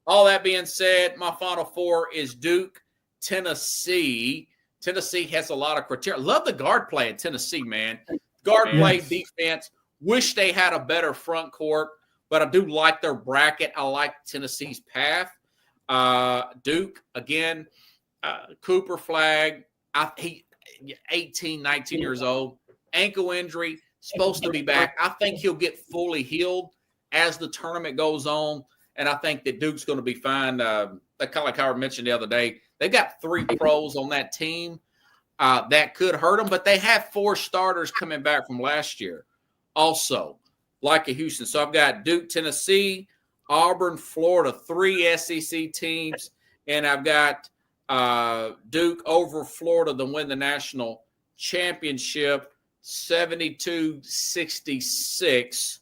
all that being said, my Final Four is Duke, Tennessee. Tennessee has a lot of criteria. Love the guard play in Tennessee, man. Guard play, defense. Wish they had a better front court, but I do like their bracket. I like Tennessee's path. Duke, again, Cooper Flag. He 18, 19 years old. Ankle injury, supposed to be back. I think he'll get fully healed as the tournament goes on, and I think that Duke's going to be fine. Kind of like Howard mentioned the other day, they've got 3 pros on that team that could hurt them, but they have 4 starters coming back from last year also, like a Houston. So I've got Duke, Tennessee, Auburn, Florida, 3 SEC teams, and I've got Duke over Florida to win the national championship, 72-66.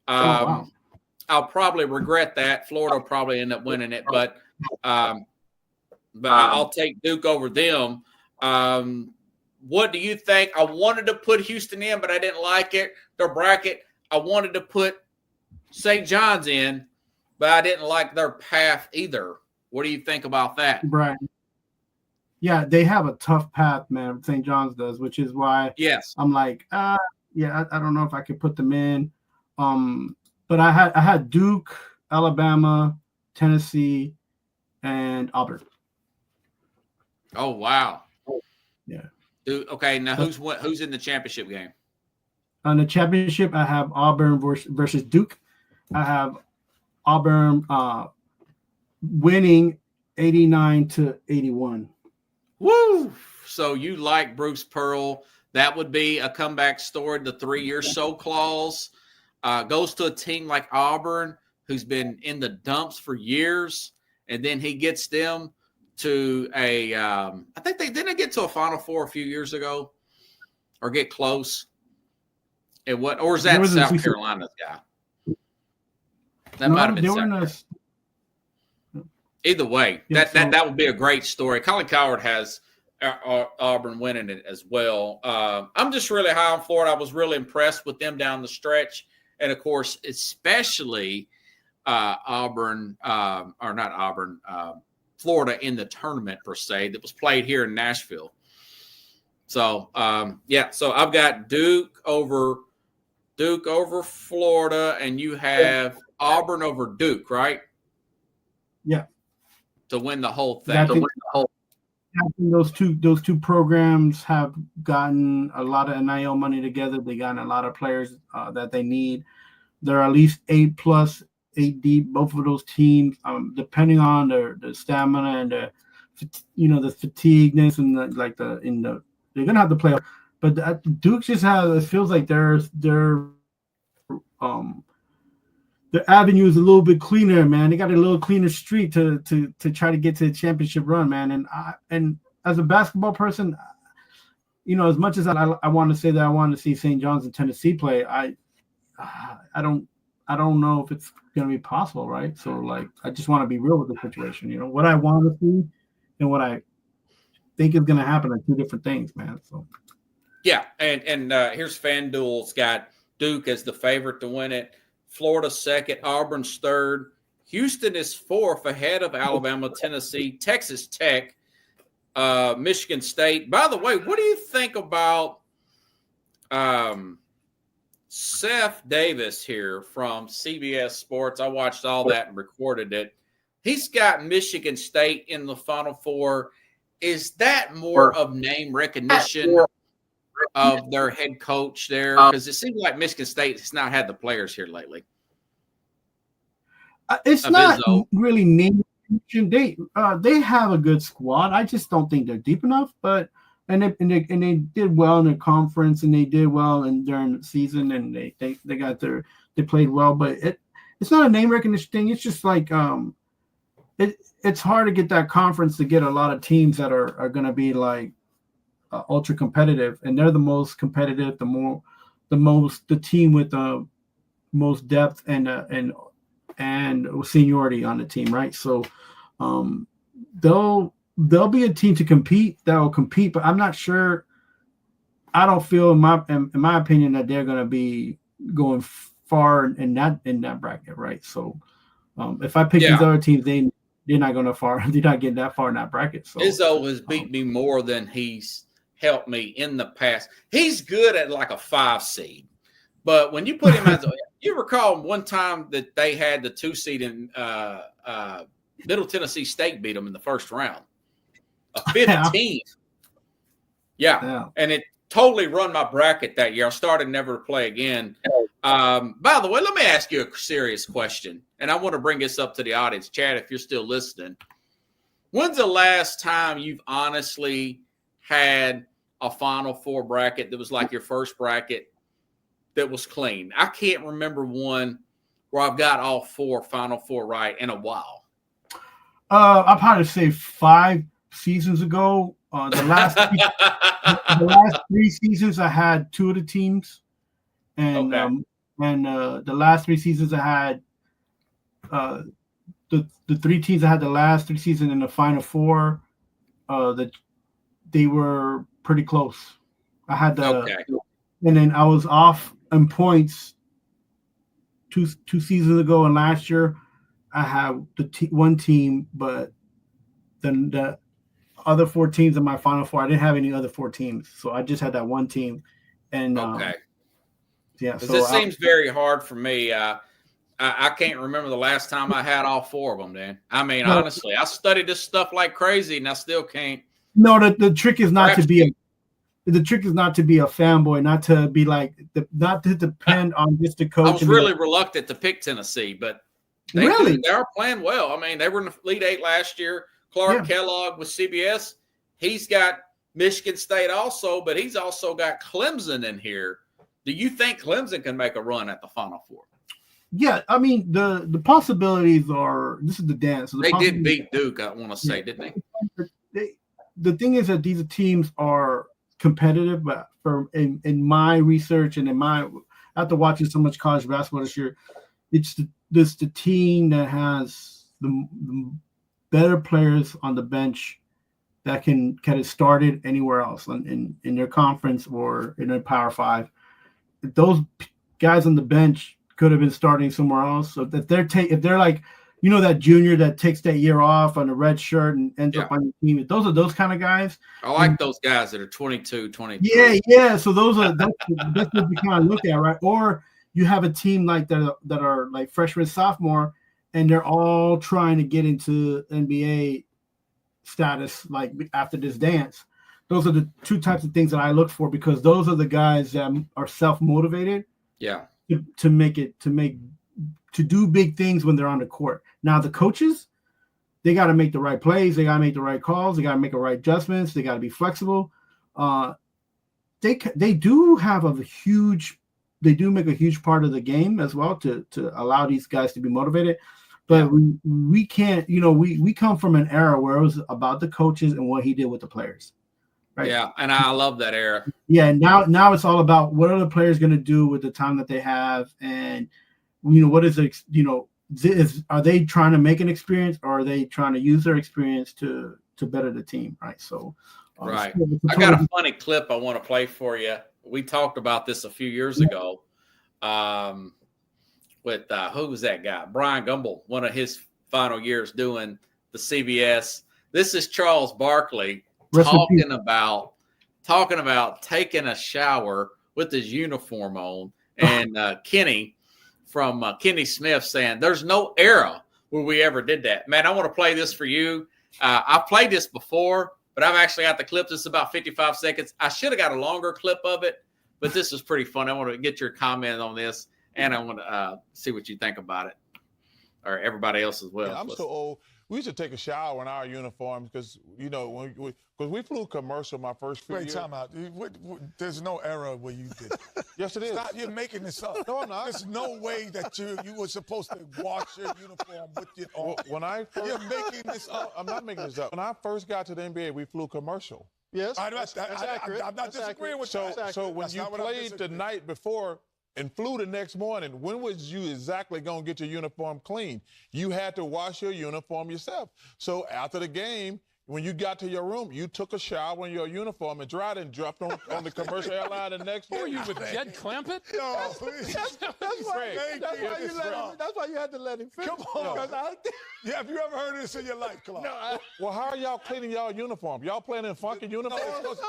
I'll probably regret that. Florida will probably end up winning it, but I'll take Duke over them. What do you think? I wanted to put Houston in, but I didn't like it. Their bracket. I wanted to put St. John's in, but I didn't like their path either. What do you think about that? Right. Yeah, they have a tough path, man. St. John's does, which is why I'm like, I don't know if I could put them in. But I had Duke, Alabama, Tennessee, and Auburn. Oh wow. Yeah. Dude, okay, now who's in the championship game? On the championship, I have Auburn versus Duke. I have Auburn winning 89-81. Woo! So you like Bruce Pearl. That would be a comeback story. The 3-year show clause goes to a team like Auburn, who's been in the dumps for years, and then he gets them to a I think they didn't get to a Final Four a few years ago or get close. Or is that South Carolina's guy? That might have been South Carolina. Either way, that would be a great story. Colin Cowherd has Auburn winning it as well. I'm just really high on Florida. I was really impressed with them down the stretch. And, of course, especially Florida in the tournament, per se, that was played here in Nashville. So, so I've got Duke over Florida, and you have Auburn over Duke, right? Yeah. To win the whole thing. I think those two programs have gotten a lot of NIL money together. They gotten a lot of players that they need. They're at least 8+ 8 deep. Both of those teams, depending on the stamina and the fatigueness and they're gonna have to play. But Duke just has. It feels like their avenue is a little bit cleaner, man. They got a little cleaner street to try to get to the championship run, man. And as a basketball person, as much as I want to say that I want to see St. John's and Tennessee play, I don't know if it's going to be possible, right? So I just want to be real with the situation. What I want to see and what I think is going to happen are 2 different things, man. So yeah, and here's FanDuel's got Duke as the favorite to win it. Florida second, Auburn's third. Houston is 4th ahead of Alabama, Tennessee, Texas Tech, Michigan State. By the way, what do you think about Seth Davis here from CBS Sports? I watched all that and recorded it. He's got Michigan State in the Final Four. Is that more of name recognition of their head coach there? Because it seems like Michigan State has not had the players here lately. It's of not Izzo. really name recognition. They have a good squad. I just don't think they're deep enough. But and they did well in their conference, and they did well during the season, and they played well. But it's not a name recognition thing. It's just like it's hard to get that conference to get a lot of teams that are going to be like ultra competitive, and they're the most competitive, the team with the most depth and seniority on the team, right? So they'll be a team to compete that will compete, but I'm not sure. I don't feel in my opinion that they're going to be going far in that bracket, right? So if I pick these other teams, they're not going to far. They're not getting that far in that bracket. So Izzo has beat me more than he's helped me in the past. He's good at like a 5 seed, but when you put him as you recall one time that they had the 2 seed in Middle Tennessee State beat them in the first round, a 15. Yeah. And it totally run my bracket that year. I started never to play again. By the way, let me ask you a serious question, and I want to bring this up to the audience. Chad, if you're still listening, when's the last time you've honestly had a Final Four bracket that was like your first bracket that was clean? I can't remember one where I've got all 4 Final Four right in a while. I'll probably say 5 seasons ago. The last 3 seasons, I had 2 of the teams, and the last 3 seasons, I had the 3 teams I had the last 3 seasons in the Final Four. That they were pretty close. I had and then I was off in points 2 seasons ago, and last year I had one team, but then the other 4 teams in my Final Four, I didn't have any other 4 teams, so I just had that one team. And so it seems very hard for me. I can't remember the last time I had all 4 of them, Dan. I mean, honestly, I studied this stuff like crazy, and I still can't. No, the trick is not to be a fanboy, not to be like not to depend on just the coach. I was really reluctant to pick Tennessee, but they are playing well. I mean, they were in the Elite 8 last year. Clark Kellogg with CBS. He's got Michigan State also, but he's also got Clemson in here. Do you think Clemson can make a run at the Final Four? Yeah, I mean the possibilities are. This is the dance. So they did beat Duke, I want to say, didn't they? The thing is that these teams are competitive, but in my research and after watching so much college basketball this year, it's the team that has the better players on the bench that can get it started anywhere else in their conference or in their Power 5. If those guys on the bench could have been starting somewhere else. So if they're like, that junior that takes that year off on a red shirt and ends up on the team, those are those kind of guys. I like those guys that are 22, 23. Yeah. So that's what you kind of look at, right? Or you have a team like that are like freshman, sophomore, and they're all trying to get into NBA status like after this dance. Those are the 2 types of things that I look for, because those are the guys that are self-motivated. Yeah. To do big things when they're on the court. Now the coaches, they got to make the right plays. They got to make the right calls. They got to make the right adjustments. They got to be flexible. They do make a huge part of the game as well to allow these guys to be motivated. But we can't, we come from an era where it was about the coaches and what he did with the players. Right? Yeah, and I love that era. Yeah, now it's all about what are the players going to do with the time that they have, and what is are they trying to make an experience, or are they trying to use their experience to better the team, right? So, right. I got a funny clip I want to play for you. We talked about this a few years ago with who was that guy? Brian Gumbel, one of his final years doing the CBS. This is Charles Barkley talking about taking a shower with his uniform on, and Kenny from Kenny Smith saying, "There's no era where we ever did that." Man, I want to play this for you. I've played this before, but I've actually got the clip. This is about 55 seconds. I should have got a longer clip of it, but this is pretty fun. I want to get your comment on this, and I want to see what you think about it. or everybody else as well. Yeah, I'm so old. We used to take a shower in our uniforms because, you know, because we flew commercial my first few Wait, years. time out. There's no era where you did it. Yes, it is. Stop, you're making this up. No, I'm not. There's no way that you were supposed to wash your uniform with it on. When I first, You're making this up. I'm not making this up. When I first got to the NBA, we flew commercial. Yes, I'm that's not accurate. That's disagreeing accurate. with So, that. so when That's you not what I'm played the disagreeing. night before and flew the next morning, when was you exactly going to get your uniform clean? You had to wash your uniform yourself. So after the game, when you got to your room, you took a shower in your uniform and dried it and dropped on the commercial airline the next day. Who are you with Jed Clampett? Yo, please. That's why you had to let him finish. Come on. Because Yeah, have you ever heard of this in your life, Clark? Well, how are y'all cleaning y'all uniform? Y'all playing in funky uniforms?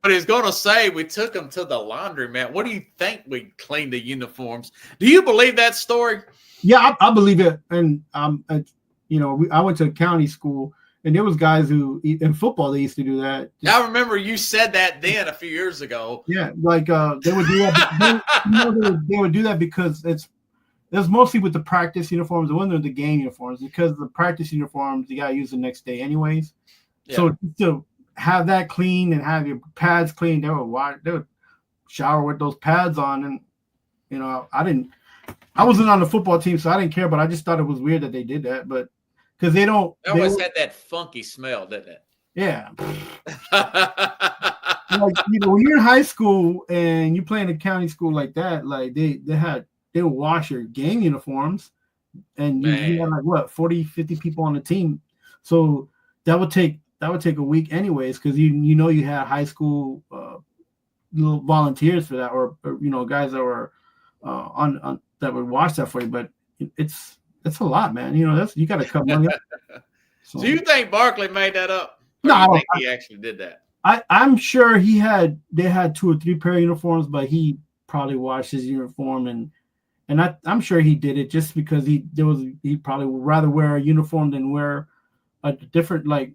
But he's going to say we took them to the laundromat. What do you think we cleaned the uniforms? Do you believe that story? Yeah, I believe it. And I went to county school, and there was guys who in football they used to do that. I remember you said that then a few years ago. Yeah, like they would do that. They would do that because it was mostly with the practice uniforms. It wasn't with the game uniforms because the practice uniforms you gotta use the next day anyways. Yeah. So to have that clean and have your pads clean, they would shower with those pads on. And I wasn't on the football team, so I didn't care. But I just thought it was weird that they did that. But because they always had that funky smell, didn't it? Yeah. Like, when you're in high school and you play in a county school like that, like they would wash your game uniforms, and you had like what 40, 50 people on the team, so that would take a week anyways, because you had high school little volunteers for that, or guys that were on that would wash that for you. But it's a lot, man. You got to cut money up. So you think Barkley made that up? No, I think he actually did that. I'm sure they had 2 or 3 pair of uniforms, but he probably washed his uniform, and I'm sure he did it just because he probably would rather wear a uniform than wear a different, like,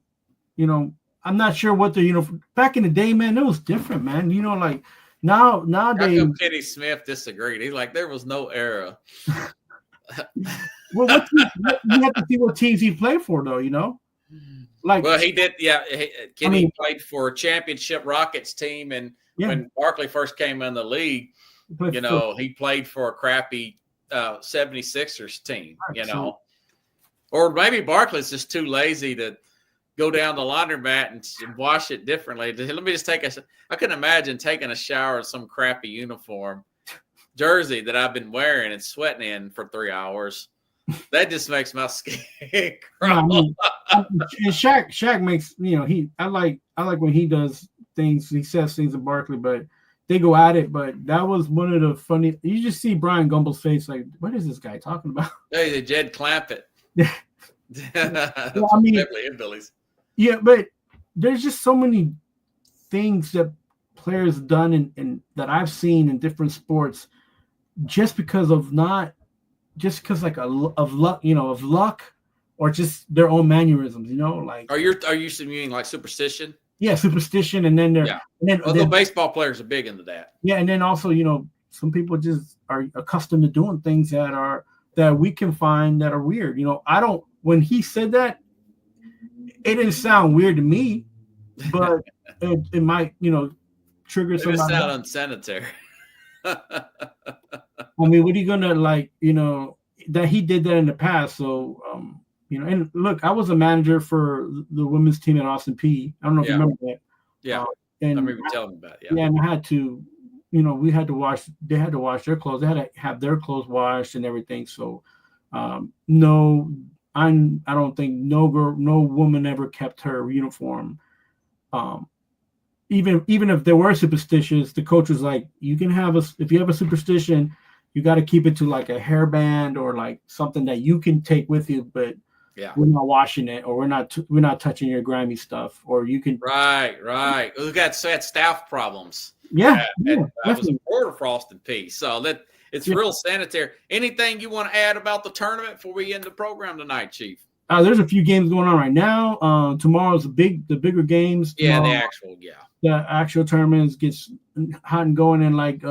I'm not sure what the uniform back in the day, man. It was different, man. Like nowadays. How come Kenny Smith disagreed? He's like, there was no era. Well, you have to see what teams he played for, though. Like, well, he did. Yeah, Kenny played for a championship Rockets team, and when Barkley first came in the league, he played for a crappy 76ers team. Or maybe Barkley's just too lazy to go down the laundromat and wash it differently. Let me just I can imagine taking a shower in some crappy uniform jersey that I've been wearing and sweating in for 3 hours. That just makes my skin crawl. And Shaq makes I like when he does things. He says things to Barkley, but they go at it. But that was one of the funny. You just see Brian Gumbel's face, like, what is this guy talking about? Hey, Jed Clampett. Hillbillies. Yeah, but there's just so many things that players have done and that I've seen in different sports, just because of luck, or just their own mannerisms. Like, Are you meaning like superstition? Yeah, superstition, and then Although baseball players are big into that. Yeah, and then also some people just are accustomed to doing things that we can find that are weird. When he said that, it didn't sound weird to me, but it might trigger somebody. It sound unsanitary. I mean, what are you gonna that he did that in the past? So and look, I was a manager for the women's team at Austin Peay. I don't know if you remember that. Yeah, and I remember telling me about it. Yeah, and I had to, we had to wash. They had to wash their clothes. They had to have their clothes washed and everything. So, no, I don't think no woman ever kept her uniform. Even if they were superstitious, the coach was like, you can have if you have a superstition, you got to keep it to like a hairband or like something that you can take with you, but we're not washing it, or we're not touching your grimy stuff, or you can. Right. We got staff problems. Yeah, I was a reporter for Austin Peay, so that it's real sanitary. Anything you want to add about the tournament before we end the program tonight, Chief? There's a few games going on right now. Tomorrow's the bigger games. Yeah, the actual tournaments gets hot and going, and like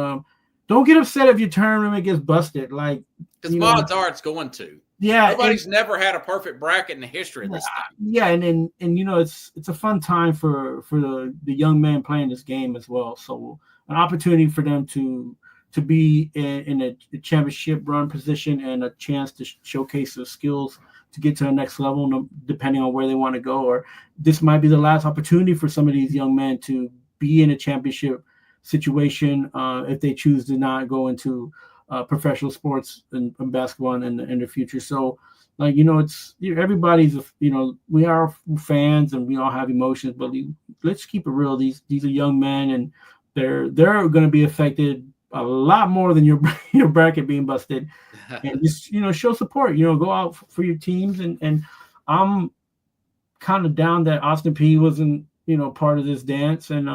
don't get upset if your tournament gets busted. Like, Because you know, odds are it's going to. yeah, Nobody's never had a perfect bracket in the history of this thing. yeah, and you know, it's a fun time for the young men playing this game as well. So an opportunity for them to be in a championship run position and a chance to showcase their skills to get to the next level, depending on where they want to go. Or this might be the last opportunity for some of these young men to be in a championship situation if they choose to not go into professional sports and basketball in the future. So, like, you know, it's everybody's, you know, we are fans and we all have emotions, but let's keep it real. These are young men, and they're going to be affected a lot more than your bracket being busted. And just, you know, show support, you know, go out for your teams. And I'm kind of down that Austin Peay wasn't, you know, part of this dance. And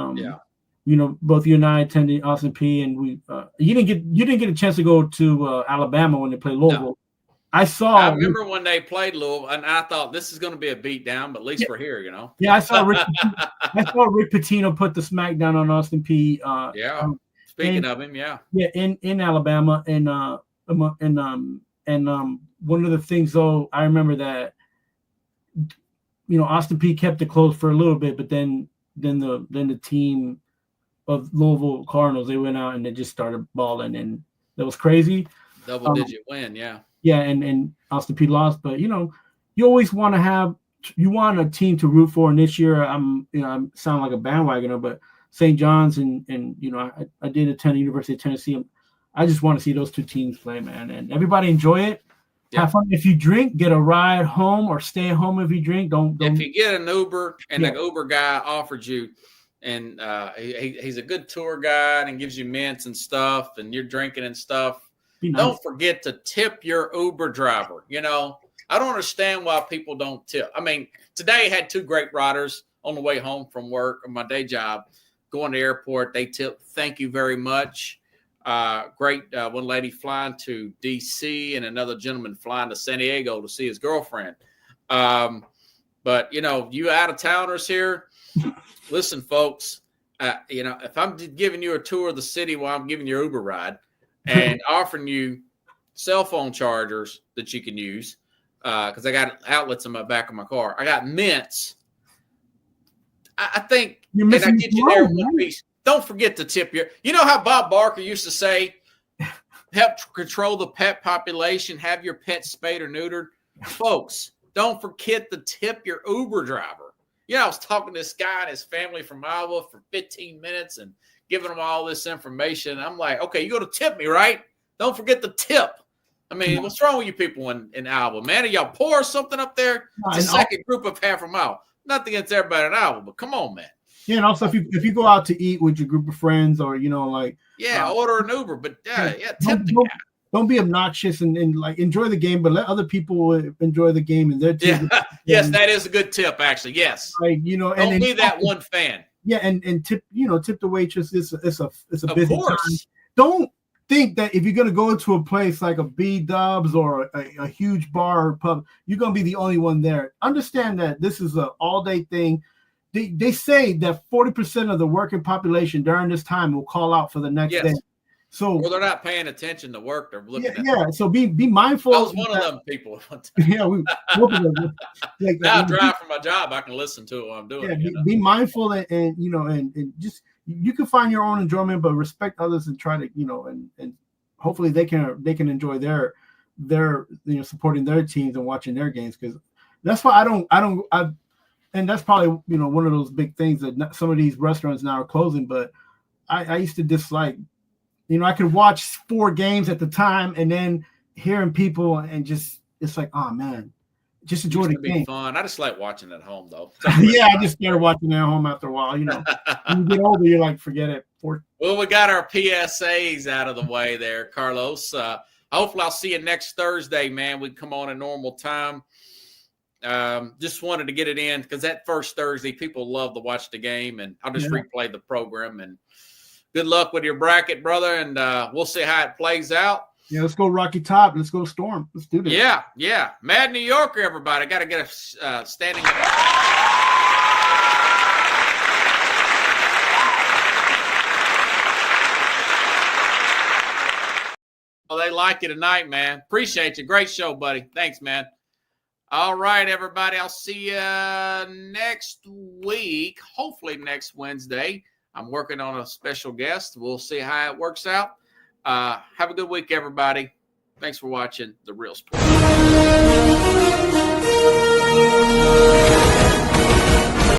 you know, both you and I attended Austin Peay, and we you didn't get a chance to go to Alabama when they played Louisville. No. I remember when they played Louisville, and I thought this is going to be a beatdown, but at least we're here, you know. Yeah, I saw Rick Pitino put the smackdown on Austin Peay. Speaking of him, in Alabama, and one of the things though, I remember that, you know, Austin Peay kept it close for a little bit, but then the team of Louisville Cardinals, they went out and they just started balling, and that was crazy. Double-digit win, yeah. Yeah, and Austin Peay lost, but you know, you always want a team to root for. And this year, I sound like a bandwagoner, but St. John's and you know, I did attend the University of Tennessee. I just want to see those two teams play, man, and everybody enjoy it. Yeah. Have fun. If you drink, get a ride home or stay home. If you drink, don't. If you get an Uber and the Uber guy offered you, and he's a good tour guide and gives you mints and stuff, and you're drinking and stuff, nice. Don't forget to tip your Uber driver. You know, I don't understand why people don't tip. I mean, today I had two great riders on the way home from work or my day job, going to the airport. They tipped. Thank you very much. Great. One lady flying to DC and another gentleman flying to San Diego to see his girlfriend. But, you know, you out of towners here, listen, folks, you know, if I'm giving you a tour of the city while I'm giving you an Uber ride and offering you cell phone chargers that you can use, because I got outlets in my back of my car. I got mints. I think, and I get you there in one piece. Don't forget to tip you know how Bob Barker used to say, help control the pet population, have your pet spayed or neutered. Folks, don't forget to tip your Uber driver. You know, I was talking to this guy and his family from Iowa for 15 minutes and giving them all this information. I'm like, okay, you're going to tip me, right? Don't forget the tip. I mean, what's wrong with you people in Iowa, man? Are y'all poor or something up there? It's a second group of half a mile. Nothing against everybody in Iowa, but come on, man. Yeah, and also if you go out to eat with your group of friends, or you know, like order an Uber, but tip the guy. Don't be obnoxious and like enjoy the game, but let other people enjoy the game and their team. Yeah. Yes, that is a good tip, actually. Yes, like, you know, don't be that one fan. Yeah, and tip the waitress. It's a busy time. Course. Don't think that if you're gonna go to a place like a B Dubs or a huge bar or pub, you're gonna be the only one there. Understand that this is an all-day thing. They say that 40% of the working population during this time will call out for the next day. So, well, they're not paying attention to work. They're looking at Yeah. So be mindful. I was one of them people. Yeah, now I drive for my job. I can listen to it while I'm doing it. Be mindful and you know and just you can find your own enjoyment, but respect others and try to, you know, and hopefully they can enjoy their you know, supporting their teams and watching their games, because that's why I and that's probably, you know, one of those big things that some of these restaurants now are closing. But I used to dislike, you know, I could watch 4 games at the time and then hearing people and just, it's like, oh man, just enjoy the game. Fun. I just like watching at home though. Yeah, I just started watching at home after a while. You know, when you get older, you're like, forget it. Well, we got our PSAs out of the way there, Carlos. Hopefully I'll see you next Thursday, man. We come on at normal time. Just wanted to get it in because that first Thursday, people love to watch the game, and I'll just replay the program. And good luck with your bracket, brother, and we'll see how it plays out. Yeah, let's go Rocky Top. Let's go Storm. Let's do this. Yeah. Mad New Yorker, everybody. Got to get a standing. they like you tonight, man. Appreciate you. Great show, buddy. Thanks, man. All right, everybody. I'll see you next week, hopefully next Wednesday. I'm working on a special guest. We'll see how it works out. Have a good week, everybody. Thanks for watching The Real Sports.